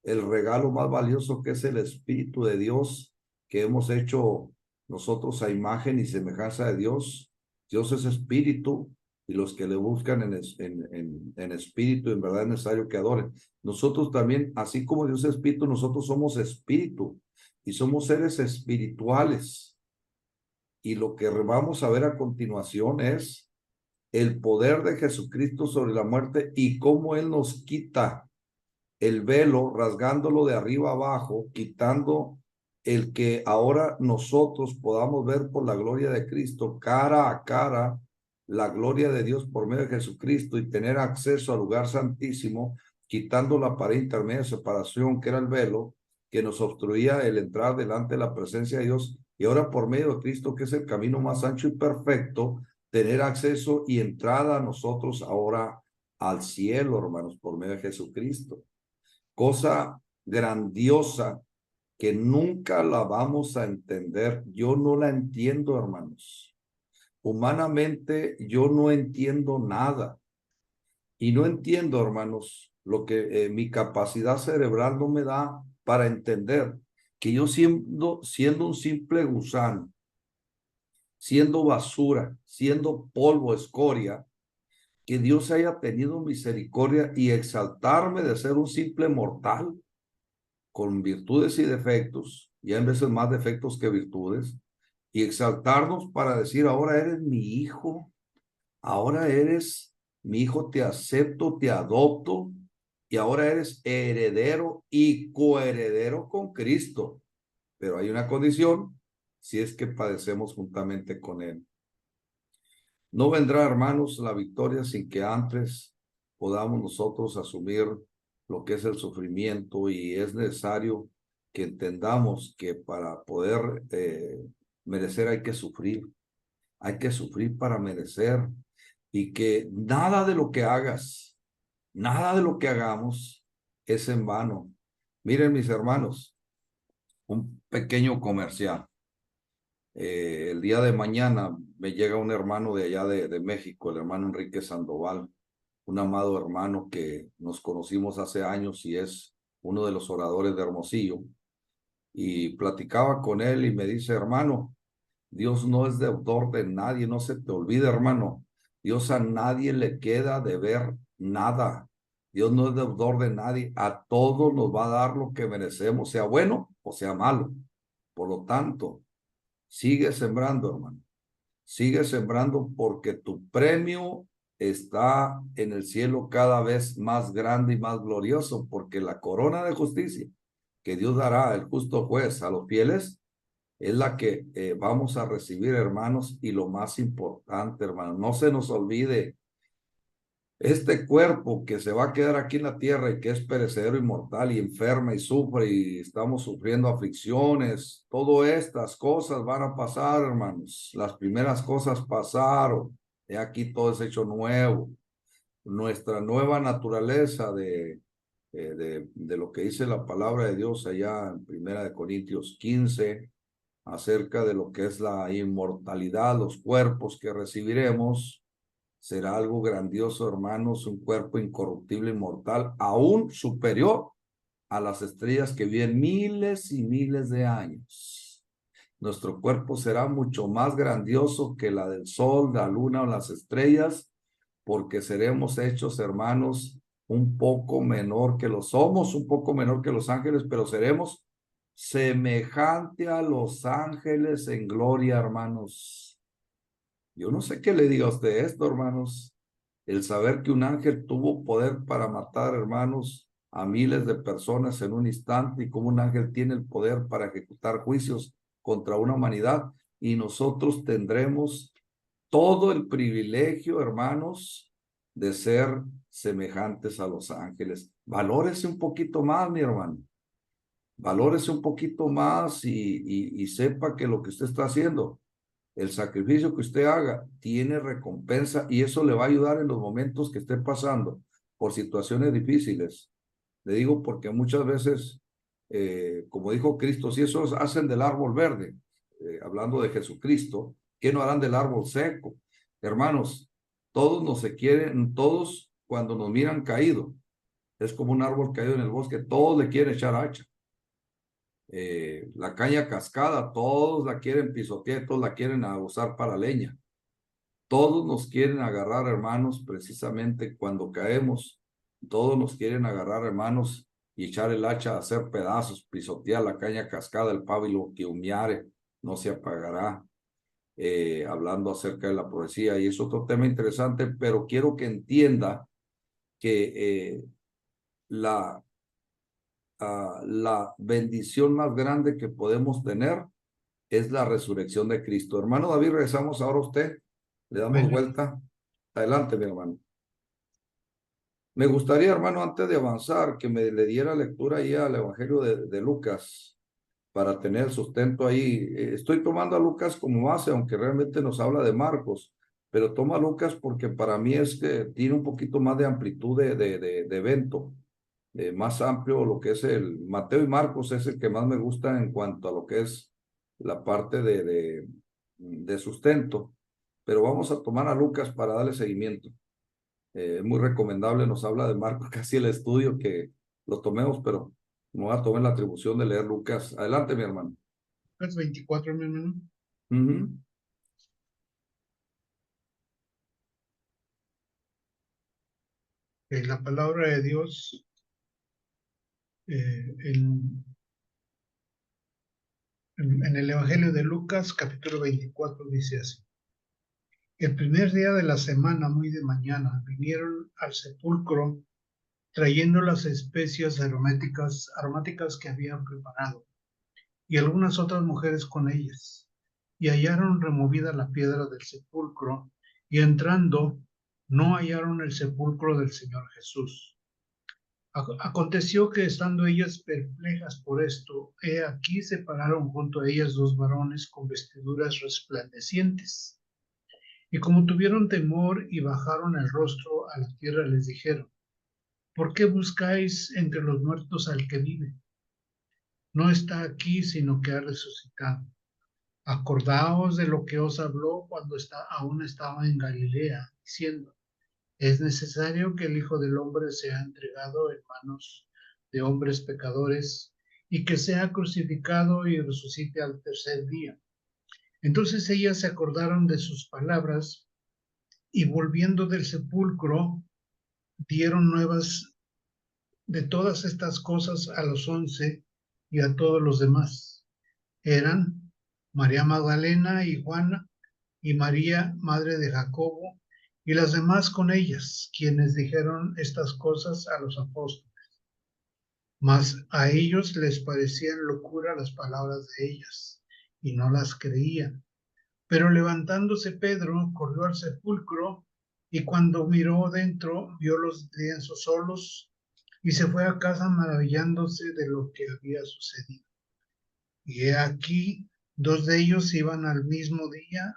el regalo más valioso que es el Espíritu de Dios, que hemos hecho nosotros a imagen y semejanza de Dios. Dios es espíritu y los que le buscan en espíritu, en verdad es necesario que adoren. Nosotros también, así como Dios es espíritu, nosotros somos espíritu y somos seres espirituales. Y lo que vamos a ver a continuación es el poder de Jesucristo sobre la muerte y cómo Él nos quita el velo, rasgándolo de arriba abajo, quitando el que ahora nosotros podamos ver por la gloria de Cristo, cara a cara, la gloria de Dios por medio de Jesucristo y tener acceso al lugar santísimo, quitando la pared intermedia de separación, que era el velo, que nos obstruía el entrar delante de la presencia de Dios y ahora por medio de Cristo, que es el camino más ancho y perfecto, tener acceso y entrada a nosotros ahora al cielo, hermanos, por medio de Jesucristo. Cosa grandiosa que nunca la vamos a entender. Yo no la entiendo, hermanos. Humanamente, yo no entiendo nada. Y no entiendo, hermanos, lo que mi capacidad cerebral no me da para entender que yo siendo un simple gusano, siendo basura, siendo polvo, escoria, que Dios haya tenido misericordia y exaltarme de ser un simple mortal con virtudes y defectos, y en veces más defectos que virtudes, y exaltarnos para decir, ahora eres mi hijo, ahora eres mi hijo, te acepto, te adopto, y ahora eres heredero y coheredero con Cristo. Pero hay una condición, si es que padecemos juntamente con Él. No vendrá, hermanos, la victoria sin que antes podamos nosotros asumir lo que es el sufrimiento, y es necesario que entendamos que para poder merecer hay que sufrir para merecer, y que nada de lo que hagas, nada de lo que hagamos es en vano. Miren, mis hermanos, un pequeño comercial. El día de mañana me llega un hermano de allá de México, el hermano Enrique Sandoval, un amado hermano que nos conocimos hace años y es uno de los oradores de Hermosillo. Y platicaba con él y me dice, hermano, Dios no es deudor de nadie, no se te olvide, hermano. Dios a nadie le queda deber nada. Dios no es deudor de nadie, a todos nos va a dar lo que merecemos, sea bueno o sea malo. Por lo tanto, sigue sembrando, hermano. Sigue sembrando, porque tu premio está en el cielo cada vez más grande y más glorioso, porque la corona de justicia que Dios dará, el justo juez, a los fieles, es la que vamos a recibir, hermanos. Y lo más importante, hermanos, no se nos olvide, este cuerpo que se va a quedar aquí en la tierra y que es perecedero y mortal y enferma y sufre y estamos sufriendo aflicciones, todas estas cosas van a pasar, hermanos. Las primeras cosas pasaron, y aquí todo es hecho nuevo. Nuestra nueva naturaleza de lo que dice la palabra de Dios allá en 1 Corintios 15, acerca de lo que es la inmortalidad, los cuerpos que recibiremos, será algo grandioso, hermanos, un cuerpo incorruptible, inmortal, aún superior a las estrellas que viven miles y miles de años. Nuestro cuerpo será mucho más grandioso que la del sol, la luna o las estrellas, porque seremos hechos, hermanos, un poco menor que somos un poco menor que los ángeles, pero seremos semejante a los ángeles en gloria, hermanos. Yo no sé qué le diga a usted esto, hermanos. El saber que un ángel tuvo poder para matar, hermanos, a miles de personas en un instante, y como un ángel tiene el poder para ejecutar juicios contra una humanidad, y nosotros tendremos todo el privilegio, hermanos, de ser semejantes a los ángeles. Valórese un poquito más, mi hermano. Valórese un poquito más y sepa que lo que usted está haciendo, el sacrificio que usted haga, tiene recompensa, y eso le va a ayudar en los momentos que esté pasando por situaciones difíciles. Le digo porque muchas veces, como dijo Cristo, si esos hacen del árbol verde, hablando de Jesucristo, ¿qué no harán del árbol seco? Hermanos, todos nos se quieren, todos cuando nos miran caído, es como un árbol caído en el bosque, todos le quieren echar hacha. La caña cascada, todos la quieren pisotear, todos la quieren usar para leña. Todos nos quieren agarrar, hermanos, precisamente cuando caemos. Todos nos quieren agarrar, hermanos, y echar el hacha a hacer pedazos, pisotear la caña cascada, el pábilo que humeare no se apagará. Hablando acerca de la profecía, y es otro tema interesante, pero quiero que entienda que la bendición más grande que podemos tener es la resurrección de Cristo. Hermano David, regresamos ahora a usted. Le damos vuelta. Adelante, mi hermano. Me gustaría, hermano, antes de avanzar, que me le diera lectura ahí al Evangelio de Lucas. para tener sustento ahí. Estoy tomando a Lucas como base, aunque realmente nos habla de Marcos, pero toma a Lucas porque para mí es que tiene un poquito más de amplitud de evento, más amplio lo que es el Mateo y Marcos es el que más me gusta en cuanto a lo que es la parte de sustento, pero vamos a tomar a Lucas para darle seguimiento. Es muy recomendable, nos habla de Marcos casi el estudio que lo tomemos, pero no voy a tomar la atribución de leer Lucas. Adelante, mi hermano. Lucas 24, mi hermano. Uh-huh. La palabra de Dios en el Evangelio de Lucas, capítulo 24, dice así. El primer día de la semana, muy de mañana, vinieron al sepulcro trayendo las especias aromáticas que habían preparado, y algunas otras mujeres con ellas, y hallaron removida la piedra del sepulcro, y entrando, no hallaron el sepulcro del Señor Jesús. Aconteció que estando ellas perplejas por esto, he aquí se pararon junto a ellas dos varones con vestiduras resplandecientes. Y como tuvieron temor y bajaron el rostro a la tierra, les dijeron: ¿por qué buscáis entre los muertos al que vive? No está aquí, sino que ha resucitado. Acordaos de lo que os habló cuando aún estaba en Galilea, diciendo: es necesario que el Hijo del Hombre sea entregado en manos de hombres pecadores y que sea crucificado y resucite al tercer día. Entonces ellas se acordaron de sus palabras y volviendo del sepulcro dieron nuevas de todas estas cosas a los 11 y a todos los demás. Eran María Magdalena y Juana y María, madre de Jacobo, y las demás con ellas, quienes dijeron estas cosas a los apóstoles. Mas a ellos les parecían locura las palabras de ellas, y no las creían. Pero levantándose Pedro, corrió al sepulcro, y cuando miró dentro, vio los lienzos solos, y se fue a casa maravillándose de lo que había sucedido. Y he aquí, dos de ellos iban al mismo día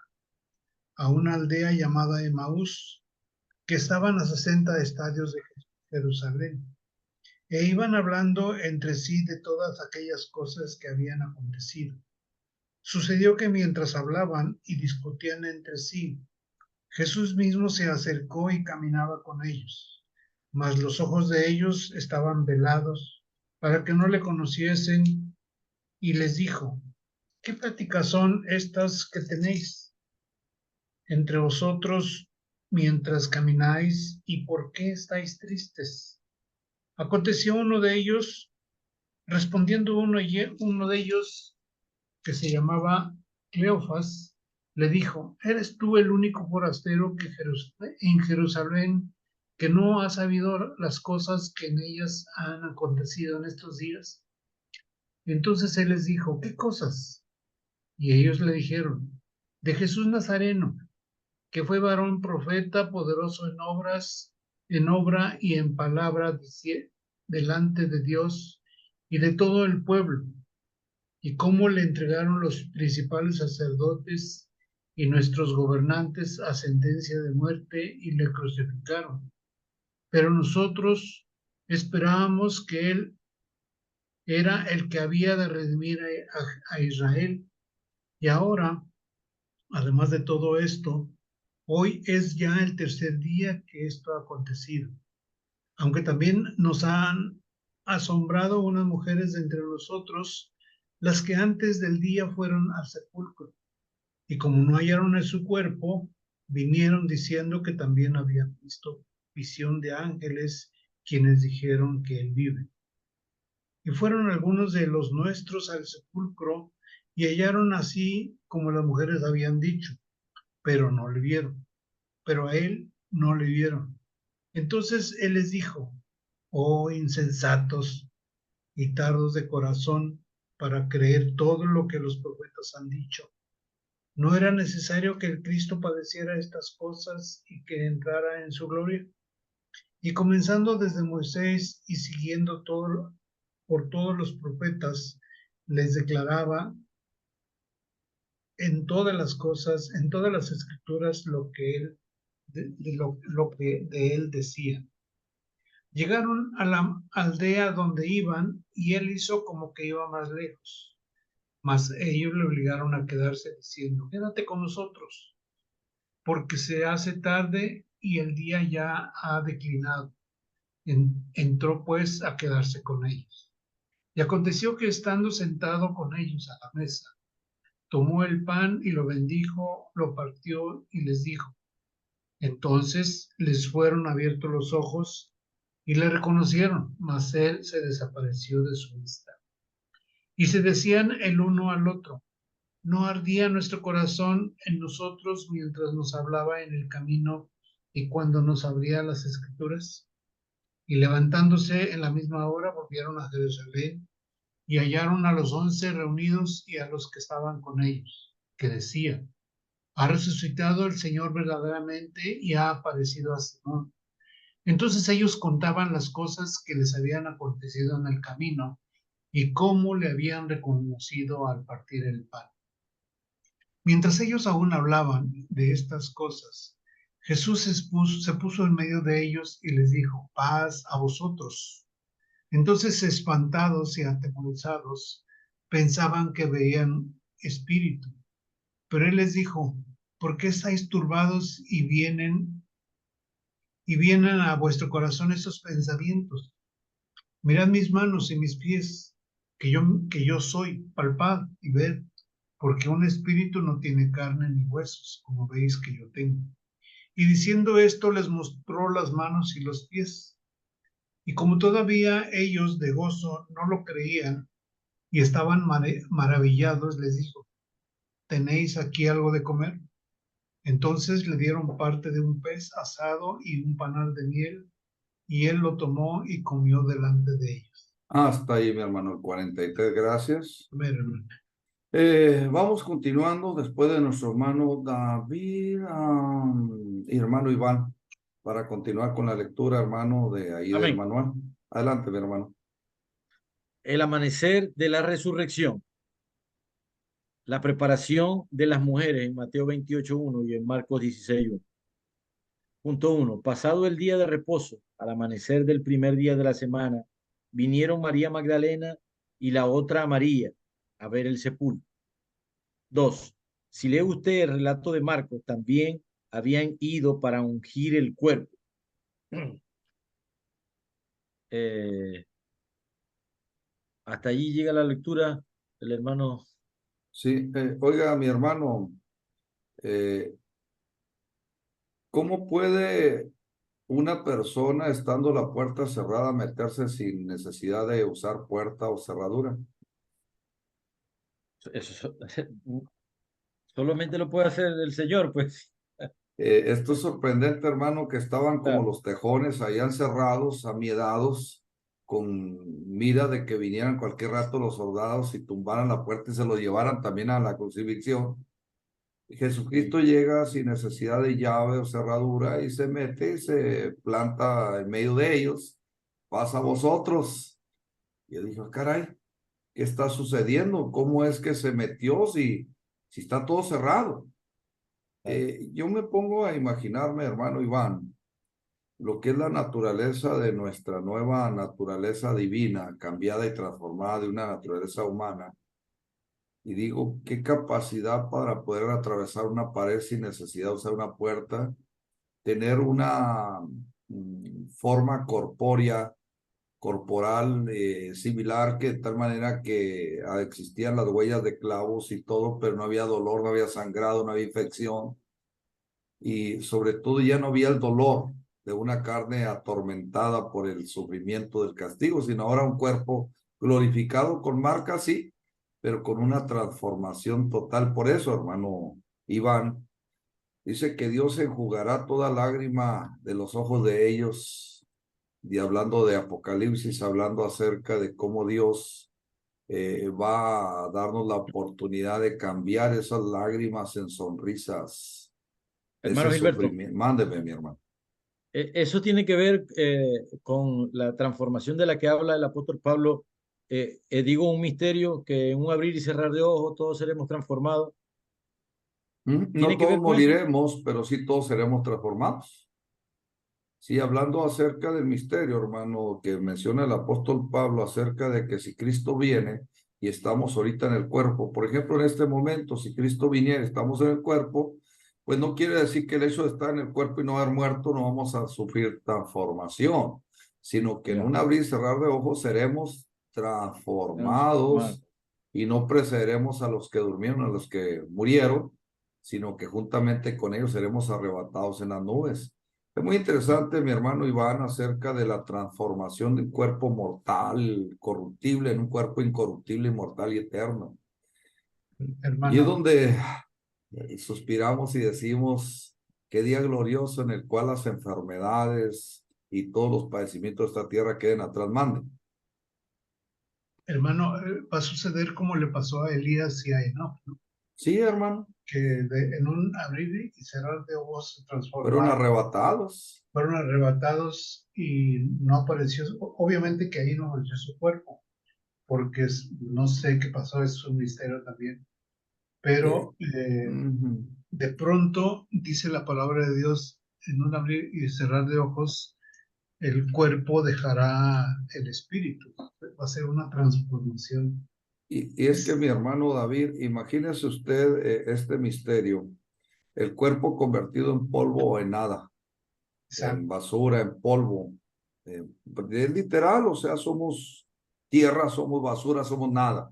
a una aldea llamada Emaús, que estaban a 60 estadios de Jerusalén, e iban hablando entre sí de todas aquellas cosas que habían acontecido. Sucedió que mientras hablaban y discutían entre sí, Jesús mismo se acercó y caminaba con ellos, mas los ojos de ellos estaban velados para que no le conociesen, y les dijo: ¿qué pláticas son estas que tenéis entre vosotros mientras camináis, y por qué estáis tristes? Aconteció respondiendo uno de ellos, que se llamaba Cleofas, le dijo: ¿eres tú el único forastero en Jerusalén que no ha sabido las cosas que en ellas han acontecido en estos días? Entonces él les dijo: ¿qué cosas? Y ellos le dijeron: de Jesús Nazareno, que fue varón profeta, poderoso en obra y en palabra delante de Dios y de todo el pueblo, y cómo le entregaron los principales sacerdotes y nuestros gobernantes a sentencia de muerte y le crucificaron. Pero nosotros esperábamos que él era el que había de redimir a Israel. Y ahora, además de todo esto, hoy es ya el tercer día que esto ha acontecido. Aunque también nos han asombrado unas mujeres de entre nosotros, las que antes del día fueron al sepulcro, y como no hallaron en su cuerpo, vinieron diciendo que también habían visto visión de ángeles, quienes dijeron que él vive. Y fueron algunos de los nuestros al sepulcro, y hallaron así como las mujeres habían dicho, pero no le vieron. Pero a él no le vieron. Entonces él les dijo: oh insensatos y tardos de corazón para creer todo lo que los profetas han dicho. ¿No era necesario que el Cristo padeciera estas cosas y que entrara en su gloria? Y comenzando desde Moisés y siguiendo por todos los profetas, les declaraba en todas las cosas, en todas las escrituras, lo que él, lo que de él decía. Llegaron a la aldea donde iban y él hizo como que iba más lejos, mas ellos le obligaron a quedarse diciendo, quédate con nosotros, porque se hace tarde y el día ya ha declinado. Entró pues a quedarse con ellos. Y aconteció que estando sentado con ellos a la mesa, tomó el pan y lo bendijo, lo partió y les dijo. Entonces les fueron abiertos los ojos y le reconocieron, mas él se desapareció de su vista. Y se decían el uno al otro, ¿no ardía nuestro corazón en nosotros mientras nos hablaba en el camino y cuando nos abría las escrituras? Y levantándose en la misma hora volvieron a Jerusalén y hallaron a los 11 reunidos y a los que estaban con ellos, que decían, ha resucitado el Señor verdaderamente y ha aparecido a Simón. Entonces ellos contaban las cosas que les habían acontecido en el camino y cómo le habían reconocido al partir el pan. Mientras ellos aún hablaban de estas cosas, Jesús se puso en medio de ellos y les dijo, paz a vosotros. Entonces, espantados y atemorizados, pensaban que veían espíritu. Pero él les dijo, ¿por qué estáis turbados y vienen a vuestro corazón esos pensamientos? Mirad mis manos y mis pies, que yo soy, palpad y ved, porque un espíritu no tiene carne ni huesos, como veis que yo tengo. Y diciendo esto, les mostró las manos y los pies. Y como todavía ellos de gozo no lo creían y estaban maravillados, les dijo, ¿tenéis aquí algo de comer? Entonces le dieron parte de un pez asado y un panal de miel, y él lo tomó y comió delante de ellos. Hasta ahí, mi hermano, el 43, gracias. A ver, hermano. Vamos continuando después de nuestro hermano David y hermano Iván, para continuar con la lectura, hermano, de ahí del Amén. manual. Adelante, mi hermano. El amanecer de la resurrección. La preparación de las mujeres en Mateo 28:1 y en Marcos 16:1. Punto 1. Pasado el día de reposo, al amanecer del primer día de la semana, vinieron María Magdalena y la otra María a ver el sepulcro. 2. Si lee usted el relato de Marcos, también habían ido para ungir el cuerpo. Hasta allí llega la lectura del hermano. Sí, oiga, mi hermano, ¿cómo puede una persona, estando la puerta cerrada, meterse sin necesidad de usar puerta o cerradura? Eso solamente lo puede hacer el Señor, pues. Esto es sorprendente, hermano, que estaban como Claro. los tejones allá encerrados, amiedados, con mira de que vinieran cualquier rato los soldados y tumbaran la puerta y se lo llevaran también a la crucifixión. Y Jesucristo llega sin necesidad de llave o cerradura y se mete y se planta en medio de ellos. Pasa a vosotros. Y yo dije, caray, ¿qué está sucediendo? ¿Cómo es que se metió si está todo cerrado? Yo me pongo a imaginarme, hermano Iván, lo que es la naturaleza de nuestra nueva naturaleza divina, cambiada y transformada de una naturaleza humana. Y digo, qué capacidad para poder atravesar una pared sin necesidad de usar una puerta, tener una forma corpórea, corporal, similar, que de tal manera que existían las huellas de clavos y todo, pero no había dolor, no había sangrado, no había infección. Y sobre todo ya no había el dolor de una carne atormentada por el sufrimiento del castigo, sino ahora un cuerpo glorificado con marcas, sí, pero con una transformación total. Por eso, hermano Iván, dice que Dios enjugará toda lágrima de los ojos de ellos, y hablando de Apocalipsis, hablando acerca de cómo Dios va a darnos la oportunidad de cambiar esas lágrimas en sonrisas. Hermano Ese Gilberto, sufrimiento. Mándeme, mi hermano. eso tiene que ver con la transformación de la que habla el apóstol Pablo digo un misterio que en un abrir y cerrar de ojos todos seremos transformados. No ¿Tiene que todos ver con eso? moriremos, pero sí todos seremos transformados. Sí, hablando acerca del misterio, hermano, que menciona el apóstol Pablo acerca de que si Cristo viene y estamos ahorita en el cuerpo, por ejemplo, en este momento, si Cristo viniera, estamos en el cuerpo, pues no quiere decir que el hecho de estar en el cuerpo y no haber muerto no vamos a sufrir transformación, sino que en Ya, un abrir y cerrar de ojos seremos transformado. transformados y no precederemos a los que durmieron, a los que murieron, sino que juntamente con ellos seremos arrebatados en las nubes. Es muy interesante, mi hermano Iván, acerca de la transformación de un cuerpo mortal, corruptible, en un cuerpo incorruptible, inmortal y eterno. Y es Hermano, donde suspiramos y decimos, qué día glorioso en el cual las enfermedades y todos los padecimientos de esta tierra queden atrás, manden. hermano, va a suceder como le pasó a Elías y a Enoch, ¿no? Sí, hermano, Que en un abrir y cerrar de ojos se fueron transformaron, arrebatados. fueron arrebatados y no apareció, obviamente que ahí no apareció su cuerpo, porque no sé qué pasó, es un misterio también, Eh, pero ujú. de pronto dice la palabra de Dios, en un abrir y cerrar de ojos, el cuerpo dejará el espíritu, va a ser una transformación. Y es que mi hermano David, imagínese usted este misterio, el cuerpo convertido en polvo o en nada, en Exacto. basura, en polvo. Es literal, o sea, somos tierra, somos basura, somos nada.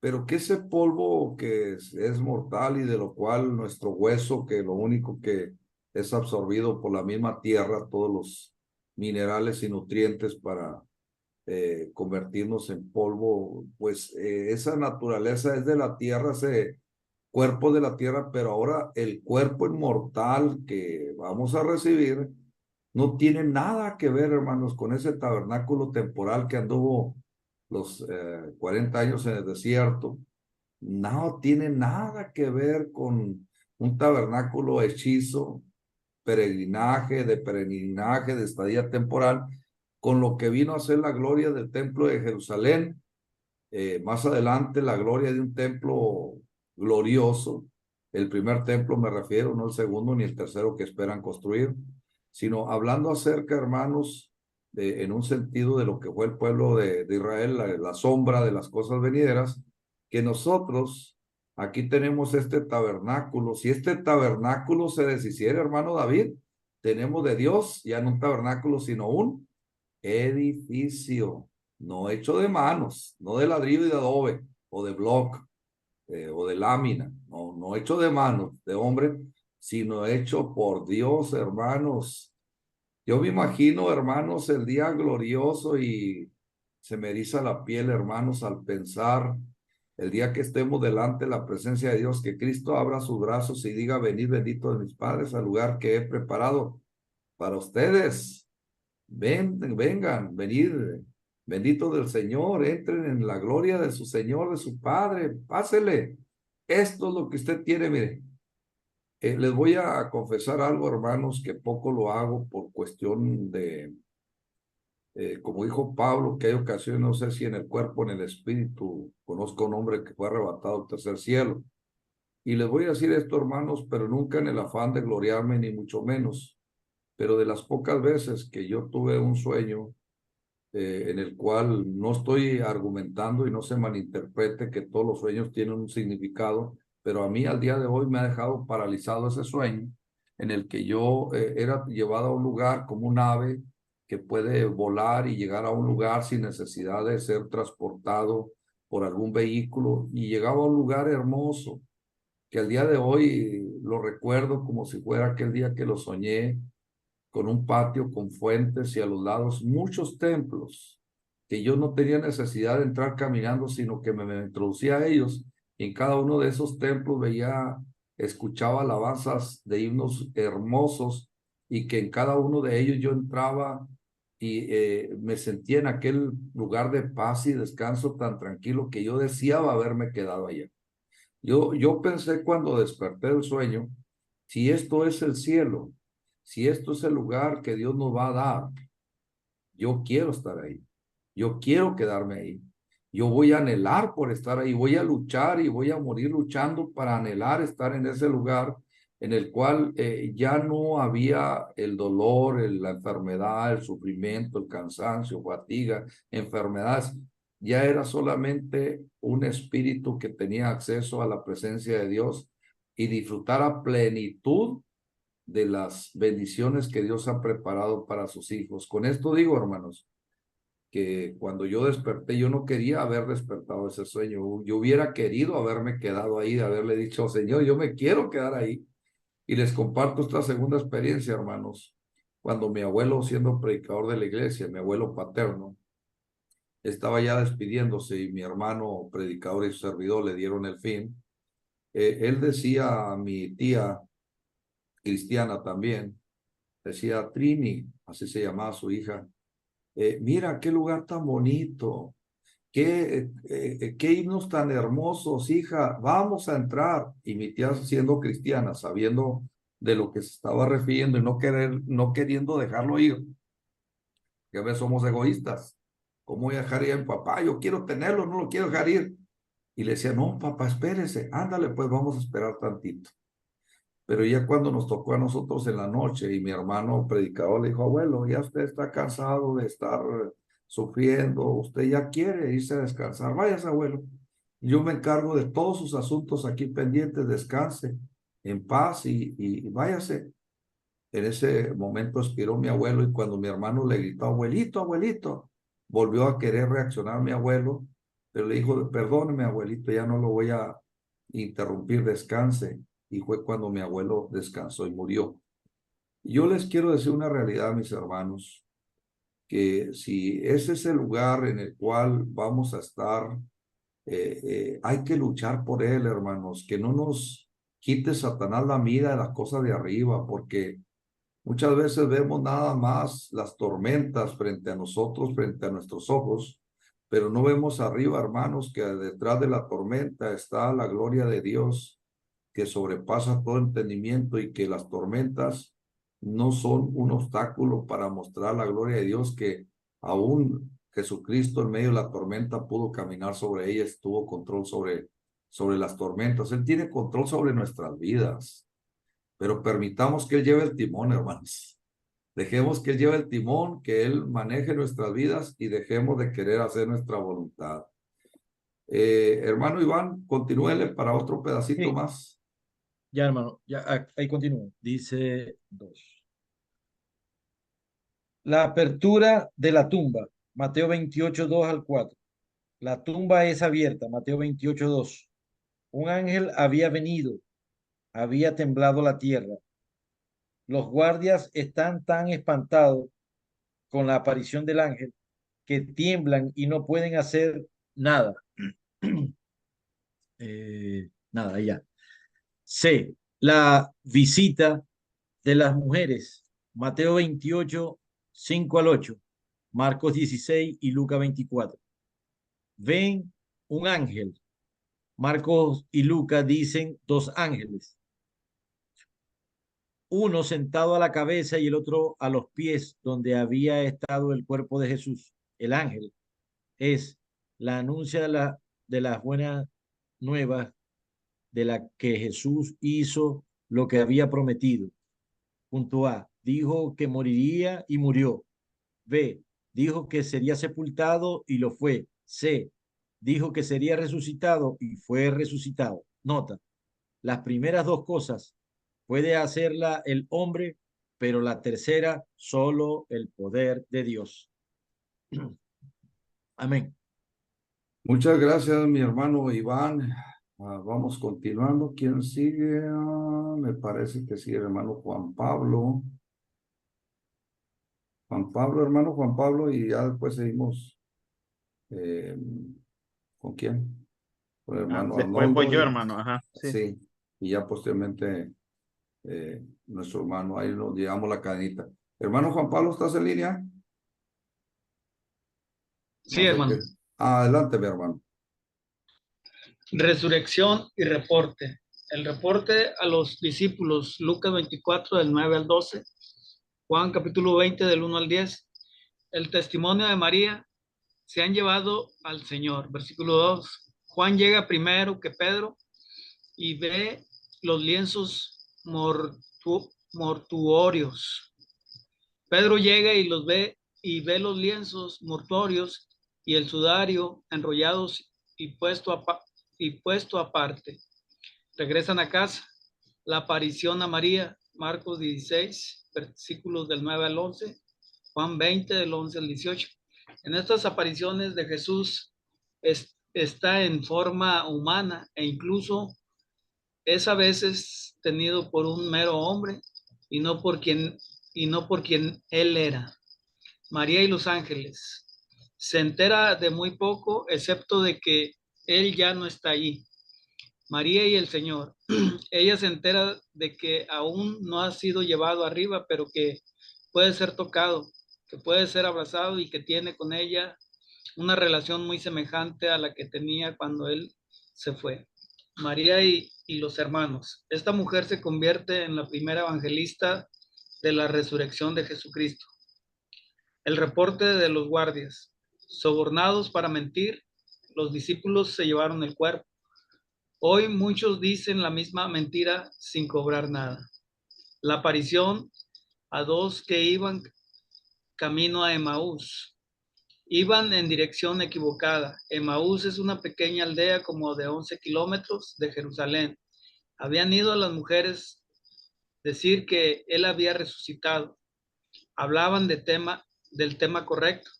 Pero que ese polvo que es mortal y de lo cual nuestro hueso, que lo único que es absorbido por la misma tierra, todos los minerales y nutrientes para convertirnos en polvo, pues esa naturaleza es de la tierra, ese cuerpo de la tierra, pero ahora el cuerpo inmortal que vamos a recibir no tiene nada que ver, hermanos, con ese tabernáculo temporal que anduvo los 40 años en el desierto. No tiene nada que ver con un tabernáculo hechizo, peregrinaje, de estadía temporal, con lo que vino a ser la gloria del templo de Jerusalén, más adelante la gloria de un templo glorioso, el primer templo me refiero, no el segundo ni el tercero que esperan construir, sino hablando acerca, hermanos, en un sentido de lo que fue el pueblo de Israel, la sombra de las cosas venideras, que nosotros aquí tenemos este tabernáculo. Si este tabernáculo se deshiciera, hermano David, tenemos de Dios ya no un tabernáculo, sino un edificio, no hecho de manos, no de ladrillo y de adobe, o de bloc, o de lámina, no hecho de manos, de hombre, sino hecho por Dios, hermanos. Yo me imagino, hermanos, el día glorioso y se me eriza la piel, hermanos, al pensar el día que estemos delante de la presencia de Dios, que Cristo abra sus brazos y diga, venid bendito de mis padres al lugar que he preparado para ustedes. Vengan, venid, benditos del Señor, entren en la gloria de su Señor, de su Padre, pásele. Esto es lo que usted tiene, mire. Les voy a confesar algo, hermanos, que poco lo hago por cuestión de, como dijo Pablo, que hay ocasiones, no sé si en el cuerpo o en el espíritu, conozco a un hombre que fue arrebatado al tercer cielo. Y les voy a decir esto, hermanos, pero nunca en el afán de gloriarme, ni mucho menos. Pero de las pocas veces que yo tuve un sueño en el cual no estoy argumentando y no se malinterprete que todos los sueños tienen un significado, pero a mí al día de hoy me ha dejado paralizado ese sueño en el que yo era llevado a un lugar como un ave que puede volar y llegar a un lugar sin necesidad de ser transportado por algún vehículo y llegaba a un lugar hermoso que al día de hoy lo recuerdo como si fuera aquel día que lo soñé, con un patio con fuentes y a los lados muchos templos, que yo no tenía necesidad de entrar caminando, sino que me introducía a ellos. Y en cada uno de esos templos veía, escuchaba alabanzas de himnos hermosos y que en cada uno de ellos yo entraba y me sentía en aquel lugar de paz y descanso tan tranquilo que yo deseaba haberme quedado allá. Yo pensé cuando desperté del sueño, si esto es el cielo, si esto es el lugar que Dios nos va a dar, yo quiero estar ahí, yo quiero quedarme ahí. yo voy a anhelar por estar ahí, voy a luchar y voy a morir luchando para anhelar estar en ese lugar en el cual ya no había el dolor, la enfermedad, el sufrimiento, el cansancio, fatiga, enfermedades. Ya era solamente un espíritu que tenía acceso a la presencia de Dios y disfrutar a plenitud de las bendiciones que Dios ha preparado para sus hijos. Con esto digo, hermanos, que cuando yo desperté, yo no quería haber despertado ese sueño. Yo hubiera querido haberme quedado ahí, de haberle dicho, Señor, yo me quiero quedar ahí. Y les comparto esta segunda experiencia, hermanos. Cuando mi abuelo, siendo predicador de la iglesia, mi abuelo paterno, estaba ya despidiéndose y mi hermano predicador y su servidor le dieron el fin, él decía a mi tía cristiana también, decía Trini, así se llamaba su hija, mira qué lugar tan bonito, qué himnos tan hermosos, hija, vamos a entrar. Y mi tía siendo cristiana, sabiendo de lo que se estaba refiriendo y no queriendo dejarlo ir, que a veces somos egoístas. ¿Cómo voy a dejar ir a mi papá? Yo quiero tenerlo, no lo quiero dejar ir. Y le decía, no, papá, espérese, ándale, pues vamos a esperar tantito. Pero ya cuando nos tocó a nosotros en la noche y mi hermano predicador le dijo, abuelo, ya usted está cansado de estar sufriendo, usted ya quiere irse a descansar, váyase, abuelo. Yo me encargo de todos sus asuntos aquí pendientes, descanse en paz y váyase. En ese momento expiró mi abuelo y cuando mi hermano le gritó, abuelito, abuelito, volvió a querer reaccionar mi abuelo, pero le dijo, perdóneme, abuelito, ya no lo voy a interrumpir, descanse. Y fue cuando mi abuelo descansó y murió. Yo les quiero decir una realidad, mis hermanos, que si ese es el lugar en el cual vamos a estar, hay que luchar por él, hermanos, que no nos quite Satanás la mira de las cosas de arriba, porque muchas veces vemos nada más las tormentas frente a nosotros, frente a nuestros ojos, pero no vemos arriba, hermanos, que detrás de la tormenta está la gloria de Dios que sobrepasa todo entendimiento y que las tormentas no son un obstáculo para mostrar la gloria de Dios, que aún Jesucristo en medio de la tormenta pudo caminar sobre ella, tuvo control sobre las tormentas. Él tiene control sobre nuestras vidas, pero permitamos que Él lleve el timón, hermanos. Dejemos que Él lleve el timón, que Él maneje nuestras vidas y dejemos de querer hacer nuestra voluntad. Hermano Iván, continúele para otro pedacito Sí, más. ya hermano, ya ahí continúo. Dice 2. La apertura de la tumba, Mateo 28, 2 al 4. La tumba es abierta, Mateo 28, 2. Un ángel había venido, había temblado la tierra. Los guardias están tan espantados con la aparición del ángel que tiemblan y no pueden hacer nada. Nada, ya. C. La visita de las mujeres. Mateo 28, 5 al 8. Marcos 16 y Lucas 24. Ven un ángel. Marcos y Lucas dicen dos ángeles. Uno sentado a la cabeza y el otro a los pies, donde había estado el cuerpo de Jesús. El ángel es la anuncia de las buenas nuevas de la que Jesús hizo lo que había prometido. Punto A, dijo que moriría y murió. B, dijo que sería sepultado y lo fue. C, dijo que sería resucitado y fue resucitado. Nota, las primeras dos cosas puede hacerla el hombre, pero la tercera solo el poder de Dios. Amén. Muchas gracias, mi hermano Iván. Vamos continuando. ¿Quién sigue? Me parece que sigue el hermano Juan Pablo. Juan Pablo, hermano Juan Pablo, y ya después seguimos. ¿Con quién? Con el hermano Después voy Arnoldo. yo, hermano. Ajá, sí. Sí, y ya posteriormente nuestro hermano, ahí nos llevamos la cadenita. Hermano Juan Pablo, ¿estás en línea? Sí, No sé hermano. qué. Adelante, mi hermano. Resurrección y reporte. El reporte a los discípulos, Lucas 24, del 9 al 12, Juan capítulo 20, del 1 al 10. El testimonio de María, se han llevado al Señor. Versículo 2. Juan llega primero que Pedro y ve los lienzos mortuorios. Pedro llega y los ve y ve los lienzos mortuorios y el sudario enrollados y puesto aparte. Regresan a casa. La aparición a María, Marcos 16, versículos del 9 al 11, Juan 20, del 11 al 18. En estas apariciones de Jesús está en forma humana e incluso es a veces tenido por un mero hombre y no por quien él era. María y los ángeles. Se entera de muy poco, excepto de que él ya no está allí. María y el Señor. Ella se entera de que aún no ha sido llevado arriba, pero que puede ser tocado, que puede ser abrazado y que tiene con ella una relación muy semejante a la que tenía cuando él se fue. María y los hermanos. Esta mujer se convierte en la primera evangelista de la resurrección de Jesucristo. El reporte de los guardias. Sobornados para mentir, los discípulos se llevaron el cuerpo. Hoy muchos dicen la misma mentira sin cobrar nada. La aparición a dos que iban camino a Emaús. Iban en dirección equivocada. Emaús es una pequeña aldea como de 11 kilómetros de Jerusalén. Habían ido a las mujeres decir que él había resucitado. Hablaban del tema correcto.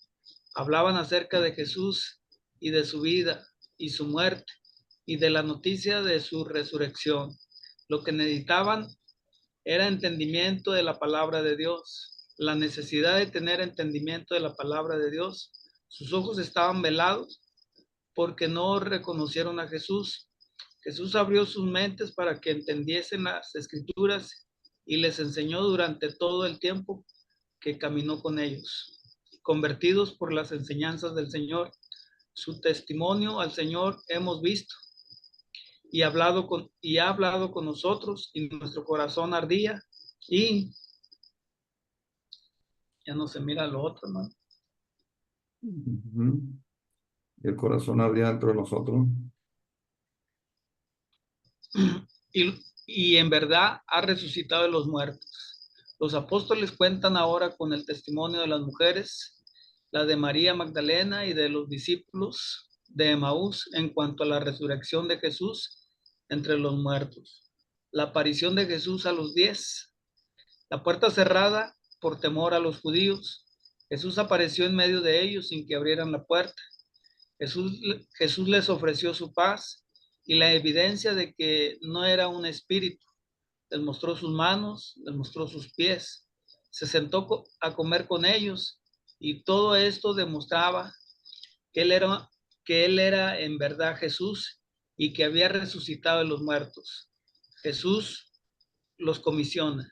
Hablaban acerca de Jesús y de su vida y su muerte y de la noticia de su resurrección. Lo que necesitaban era entendimiento de la palabra de Dios, la necesidad de tener entendimiento de la palabra de Dios. Sus ojos estaban velados porque no reconocieron a Jesús. Jesús abrió sus mentes para que entendiesen las escrituras y les enseñó durante todo el tiempo que caminó con ellos. Convertidos por las enseñanzas del Señor, su testimonio al Señor hemos visto y ha hablado con nosotros y nuestro corazón ardía y ya no se mira lo otro, ¿no? El corazón ardía dentro de nosotros. Y en verdad ha resucitado de los muertos. Los apóstoles cuentan ahora con el testimonio de las mujeres, la de María Magdalena y de los discípulos de Emaús en cuanto a la resurrección de Jesús entre los muertos. La aparición de Jesús a los 10. La puerta cerrada por temor a los judíos. Jesús apareció en medio de ellos sin que abrieran la puerta. Jesús les ofreció su paz y la evidencia de que no era un espíritu. Les mostró sus manos, les mostró sus pies. Se sentó a comer con ellos y todo esto demostraba que él era en verdad Jesús y que había resucitado de los muertos. Jesús los comisiona.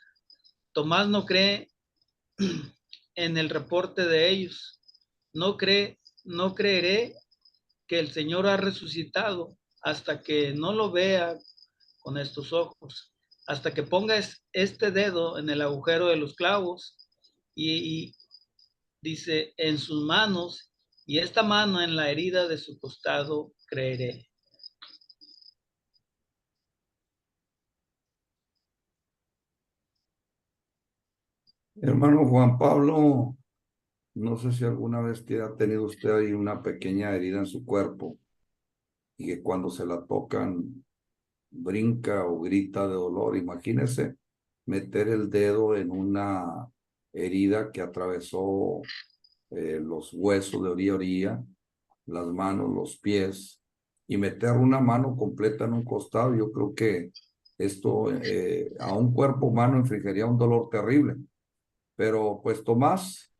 Tomás no cree en el reporte de ellos. No creeré que el Señor ha resucitado hasta que no lo vea con estos ojos, hasta que ponga este dedo en el agujero de los clavos y dice en sus manos y esta mano en la herida de su costado creeré. Hermano Juan Pablo, no sé si alguna vez ha tenido usted ahí una pequeña herida en su cuerpo y que cuando se la tocan brinca o grita de dolor. Imagínese meter el dedo en una herida que atravesó los huesos de orilla a orilla, las manos, los pies, y meter una mano completa en un costado. Yo creo que esto a un cuerpo humano infligiría un dolor terrible. Pero pues Tomás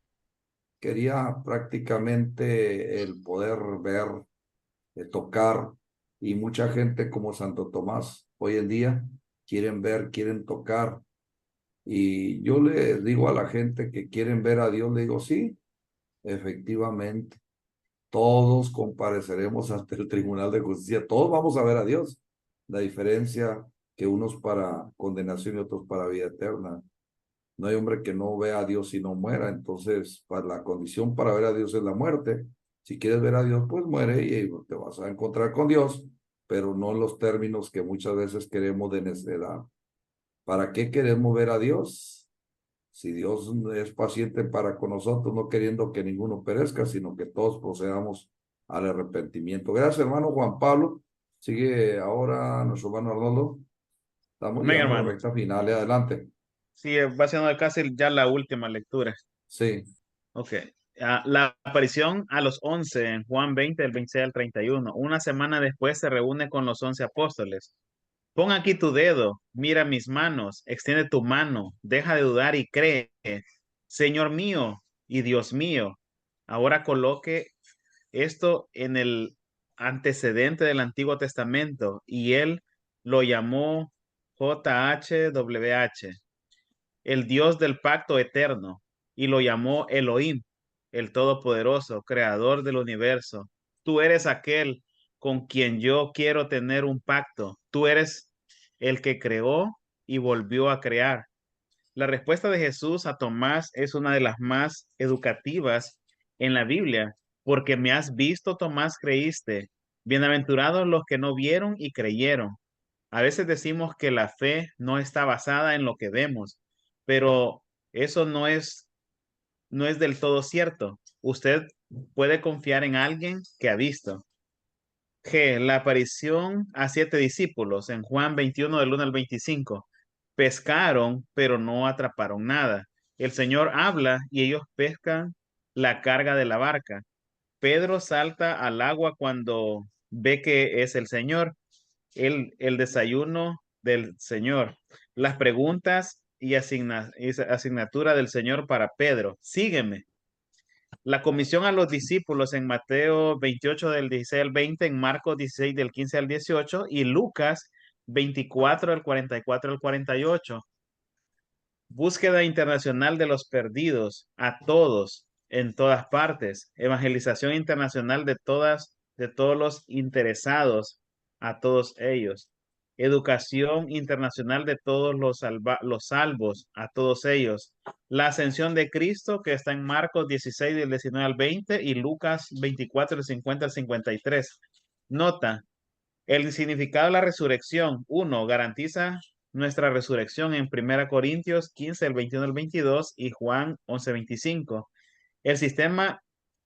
quería prácticamente el poder ver, tocar, y mucha gente como Santo Tomás hoy en día quieren ver, quieren tocar. Y yo le digo a la gente que quieren ver a Dios, le digo, sí, efectivamente, todos compareceremos ante el Tribunal de Justicia, todos vamos a ver a Dios. La diferencia que unos para condenación y otros para vida eterna. No hay hombre que no vea a Dios y no muera. Entonces, para la condición para ver a Dios es la muerte. Si quieres ver a Dios, pues muere y te vas a encontrar con Dios, pero no en los términos que muchas veces queremos de necedad. ¿Para qué queremos ver a Dios? Si Dios es paciente para con nosotros, no queriendo que ninguno perezca, sino que todos procedamos al arrepentimiento. Gracias, hermano Juan Pablo. Sigue ahora nuestro hermano Arnoldo. Estamos Amén, llegando a la hermano. recta final. Adelante. Sí, va siendo casi ya la última lectura. Sí. Ok. La aparición a los 11 en Juan 20, del 26 al 31. Una semana después se reúne con los 11 apóstoles. Pon aquí tu dedo, mira mis manos, extiende tu mano, deja de dudar y cree. Señor mío y Dios mío. Ahora coloque esto en el antecedente del Antiguo Testamento y él lo llamó JHWH, el Dios del pacto eterno, y lo llamó Elohim, el Todopoderoso, creador del universo. Tú eres aquel con quien yo quiero tener un pacto. Tú eres el que creó y volvió a crear. La respuesta de Jesús a Tomás es una de las más educativas en la Biblia, porque me has visto, Tomás, creíste. Bienaventurados los que no vieron y creyeron. A veces decimos que la fe no está basada en lo que vemos, pero eso no es del todo cierto. Usted puede confiar en alguien que ha visto. G. La aparición a 7 discípulos en Juan 21 del 1 al 25. Pescaron, pero no atraparon nada. El Señor habla y ellos pescan la carga de la barca. Pedro salta al agua cuando ve que es el Señor. El desayuno del Señor. Las preguntas y asignatura del Señor para Pedro. Sígueme. La comisión a los discípulos en Mateo 28 del 16 al 20, en Marcos 16 del 15 al 18 y Lucas 24 del 44 al 48. Búsqueda internacional de los perdidos, a todos, en todas partes. Evangelización internacional de todos los interesados, a todos ellos. Educación internacional de todos los salvos, a todos ellos. La ascensión de Cristo, que está en Marcos 16 del 19 al 20 y Lucas 24 del 50 al 53. Nota, el significado de la resurrección. Uno, garantiza nuestra resurrección en 1 Corintios 15, el 21 al 22 y Juan 11, 25. El sistema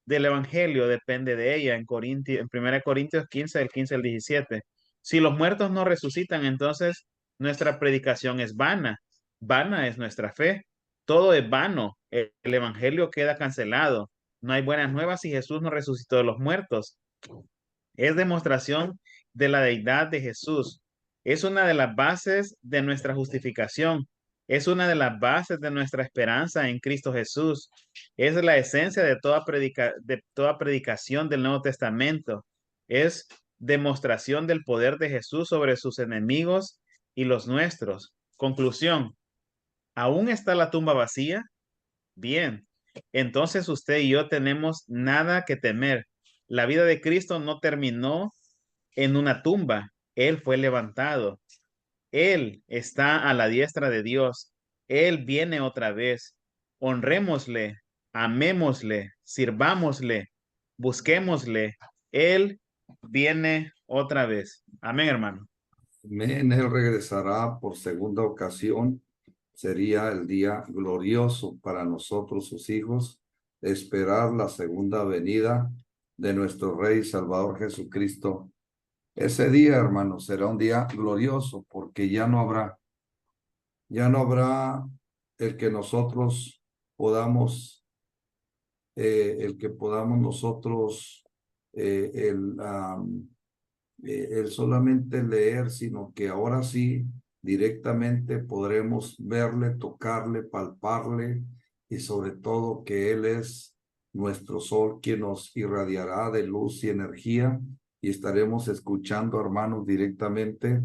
del evangelio depende de ella en 1 Corintios 15, del 15 al 17. Si los muertos no resucitan, entonces nuestra predicación es vana. Vana es nuestra fe. Todo es vano. El evangelio queda cancelado. No hay buenas nuevas si Jesús no resucitó de los muertos. Es demostración de la deidad de Jesús. Es una de las bases de nuestra justificación. Es una de las bases de nuestra esperanza en Cristo Jesús. Es la esencia de toda predicación del Nuevo Testamento. Es demostración del poder de Jesús sobre sus enemigos y los nuestros. Conclusión. ¿Aún está la tumba vacía? Bien, entonces usted y yo tenemos nada que temer. La vida de Cristo no terminó en una tumba. Él fue levantado. Él está a la diestra de Dios. Él viene otra vez. Honrémosle, amémosle, sirvámosle, busquémosle. Él viene otra vez. Amén, hermano. Amén. Él regresará por segunda ocasión. Sería el día glorioso para nosotros, sus hijos, esperar la segunda venida de nuestro Rey y Salvador Jesucristo. Ese día, hermanos, será un día glorioso porque ya no habrá el que nosotros podamos, el que podamos nosotros, el solamente leer, sino que ahora sí directamente podremos verle, tocarle, palparle y sobre todo que Él es nuestro sol quien nos irradiará de luz y energía y estaremos escuchando, hermanos, directamente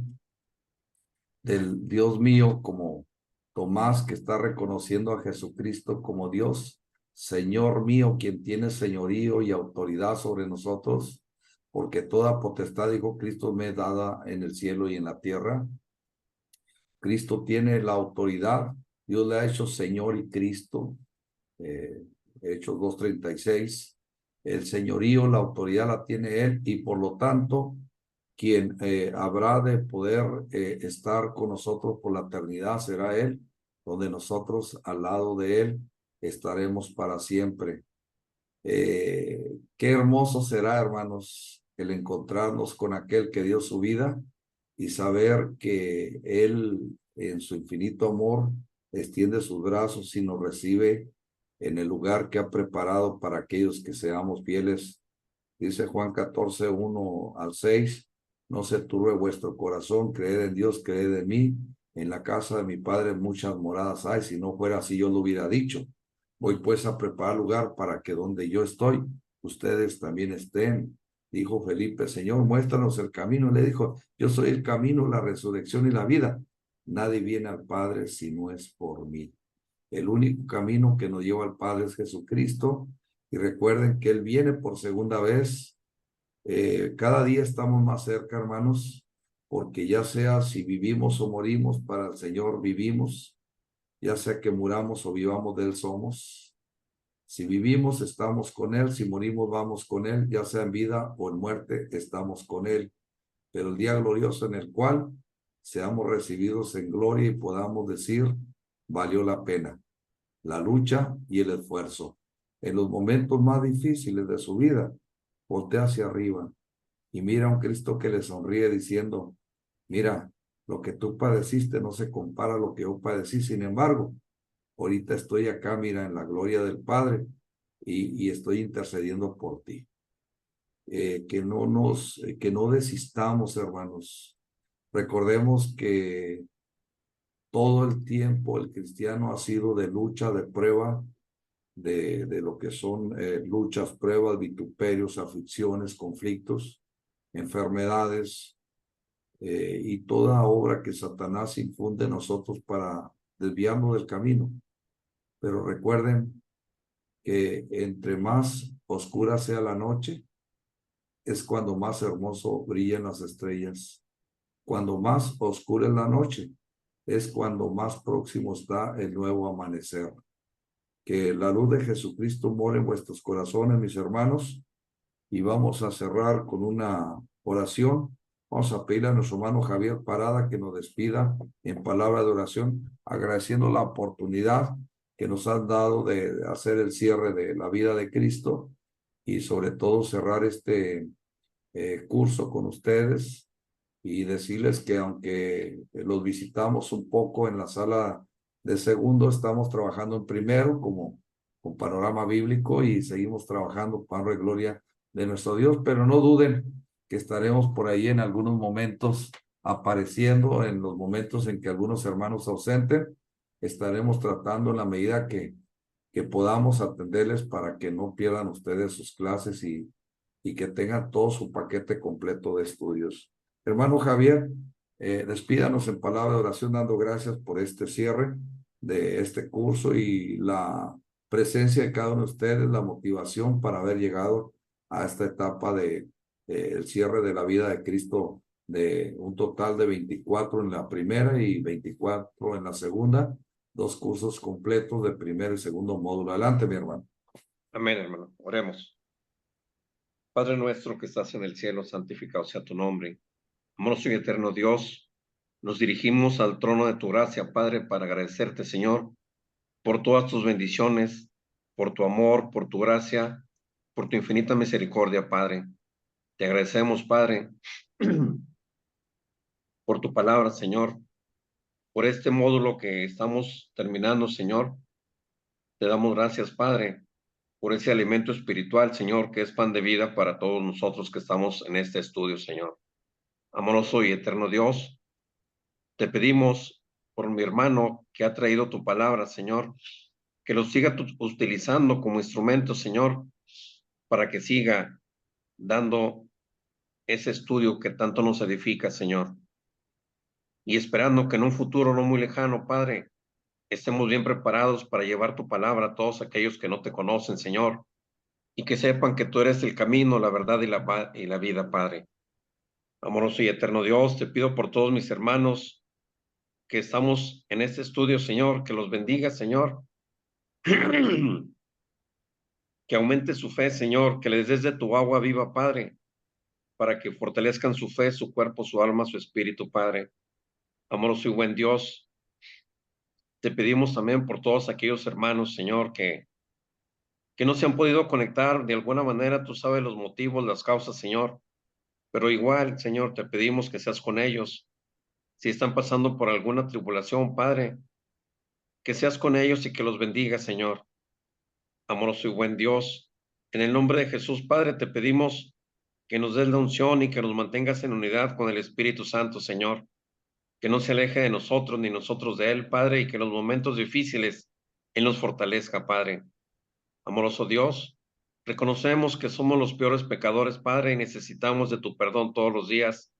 del Dios mío, como Tomás, que está reconociendo a Jesucristo como Dios, Señor mío, quien tiene señorío y autoridad sobre nosotros, porque toda potestad, dijo Cristo, me es dada en el cielo y en la tierra. Cristo tiene la autoridad, Dios le ha hecho Señor y Cristo, Hechos 2:36, el señorío, la autoridad la tiene Él, y por lo tanto, quien habrá de poder estar con nosotros por la eternidad será Él, donde nosotros al lado de Él estaremos para siempre. Qué hermoso será, hermanos, el encontrarnos con aquel que dio su vida y saber que Él, en su infinito amor, extiende sus brazos y nos recibe en el lugar que ha preparado para aquellos que seamos fieles. Dice Juan 14, 1 al 6, no se turbe vuestro corazón, creed en Dios, creed en mí. En la casa de mi Padre muchas moradas hay, si no fuera así yo lo hubiera dicho. Voy pues a preparar lugar para que donde yo estoy, ustedes también estén. Dijo Felipe, Señor, muéstranos el camino. Le dijo, yo soy el camino, la resurrección y la vida. Nadie viene al Padre si no es por mí. El único camino que nos lleva al Padre es Jesucristo. Y recuerden que Él viene por segunda vez. Cada día estamos más cerca, hermanos, porque ya sea si vivimos o morimos, para el Señor vivimos, ya sea que muramos o vivamos, de Él somos. Si vivimos, estamos con Él, si morimos, vamos con Él, ya sea en vida o en muerte, estamos con Él. Pero el día glorioso en el cual seamos recibidos en gloria y podamos decir, valió la pena la lucha y el esfuerzo. En los momentos más difíciles de su vida, voltea hacia arriba y mira a un Cristo que le sonríe diciendo, mira, lo que tú padeciste no se compara a lo que yo padecí. Sin embargo, ahorita estoy acá, mira, en la gloria del Padre y estoy intercediendo por ti. Que no desistamos, hermanos. Recordemos que todo el tiempo el cristiano ha sido de lucha, de prueba, de lo que son luchas, pruebas, vituperios, aflicciones, conflictos, enfermedades, y toda obra que Satanás infunde en nosotros para desviarnos del camino. Pero recuerden que entre más oscura sea la noche, es cuando más hermoso brillan las estrellas. Cuando más oscura es la noche, es cuando más próximo está el nuevo amanecer. Que la luz de Jesucristo more en vuestros corazones, mis hermanos, y vamos a cerrar con una oración. Vamos a pedirle a nuestro hermano Javier Parada que nos despida en palabra de oración, agradeciendo la oportunidad que nos han dado de hacer el cierre de la vida de Cristo y sobre todo cerrar este curso con ustedes y decirles que aunque los visitamos un poco en la sala de segundo, estamos trabajando en primero como con panorama bíblico y seguimos trabajando para la gloria de nuestro Dios, pero no duden que estaremos por ahí en algunos momentos apareciendo, en los momentos en que algunos hermanos ausenten, estaremos tratando en la medida que podamos atenderles para que no pierdan ustedes sus clases y que tengan todo su paquete completo de estudios. Hermano Javier, despídanos en palabra de oración dando gracias por este cierre de este curso y la presencia de cada uno de ustedes, la motivación para haber llegado a esta etapa de el cierre de la vida de Cristo, de un total de 24 en la primera y 24 en la segunda, 2 cursos completos de primer y segundo módulo. Adelante, mi hermano. Amén, hermano. Oremos. Padre nuestro que estás en el cielo, santificado sea tu nombre. Amoroso y eterno Dios, nos dirigimos al trono de tu gracia, Padre, para agradecerte, Señor, por todas tus bendiciones, por tu amor, por tu gracia, por tu infinita misericordia, Padre. Te agradecemos, Padre, por tu palabra, Señor, por este módulo que estamos terminando, Señor. Te damos gracias, Padre, por ese alimento espiritual, Señor, que es pan de vida para todos nosotros que estamos en este estudio, Señor. Amoroso y eterno Dios, te pedimos por mi hermano que ha traído tu palabra, Señor, que lo siga utilizando como instrumento, Señor, para que siga dando ese estudio que tanto nos edifica, Señor. Y esperando que en un futuro no muy lejano, Padre, estemos bien preparados para llevar tu palabra a todos aquellos que no te conocen, Señor, y que sepan que tú eres el camino, la verdad y la vida, Padre. Amoroso y eterno Dios, te pido por todos mis hermanos que estamos en este estudio, Señor, que los bendiga, Señor, que aumente su fe, Señor, que les des de tu agua viva, Padre, para que fortalezcan su fe, su cuerpo, su alma, su espíritu, Padre. Amoroso y buen Dios, te pedimos también por todos aquellos hermanos, Señor, que no se han podido conectar de alguna manera. Tú sabes los motivos, las causas, Señor, pero igual, Señor, te pedimos que seas con ellos. Si están pasando por alguna tribulación, Padre, que seas con ellos y que los bendiga, Señor. Amoroso y buen Dios, en el nombre de Jesús, Padre, te pedimos que nos des la unción y que nos mantengas en unidad con el Espíritu Santo, Señor, que no se aleje de nosotros ni nosotros de Él, Padre, y que en los momentos difíciles Él nos fortalezca, Padre. Amoroso Dios, reconocemos que somos los peores pecadores, Padre, y necesitamos de tu perdón todos los días,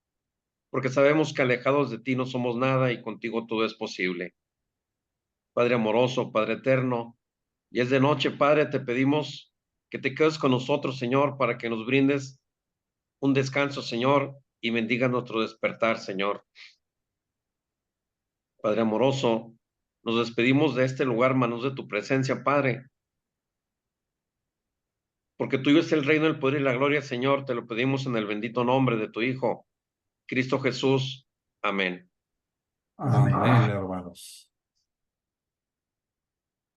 porque sabemos que alejados de ti no somos nada y contigo todo es posible. Padre amoroso, Padre eterno, y es de noche, Padre, te pedimos que te quedes con nosotros, Señor, para que nos brindes un descanso, Señor, y bendiga nuestro despertar, Señor. Padre amoroso, nos despedimos de este lugar, manos de tu presencia, Padre, porque tuyo es el reino, el poder y la gloria, Señor. Te lo pedimos en el bendito nombre de tu Hijo, Cristo Jesús. Amén. Amén, hermanos.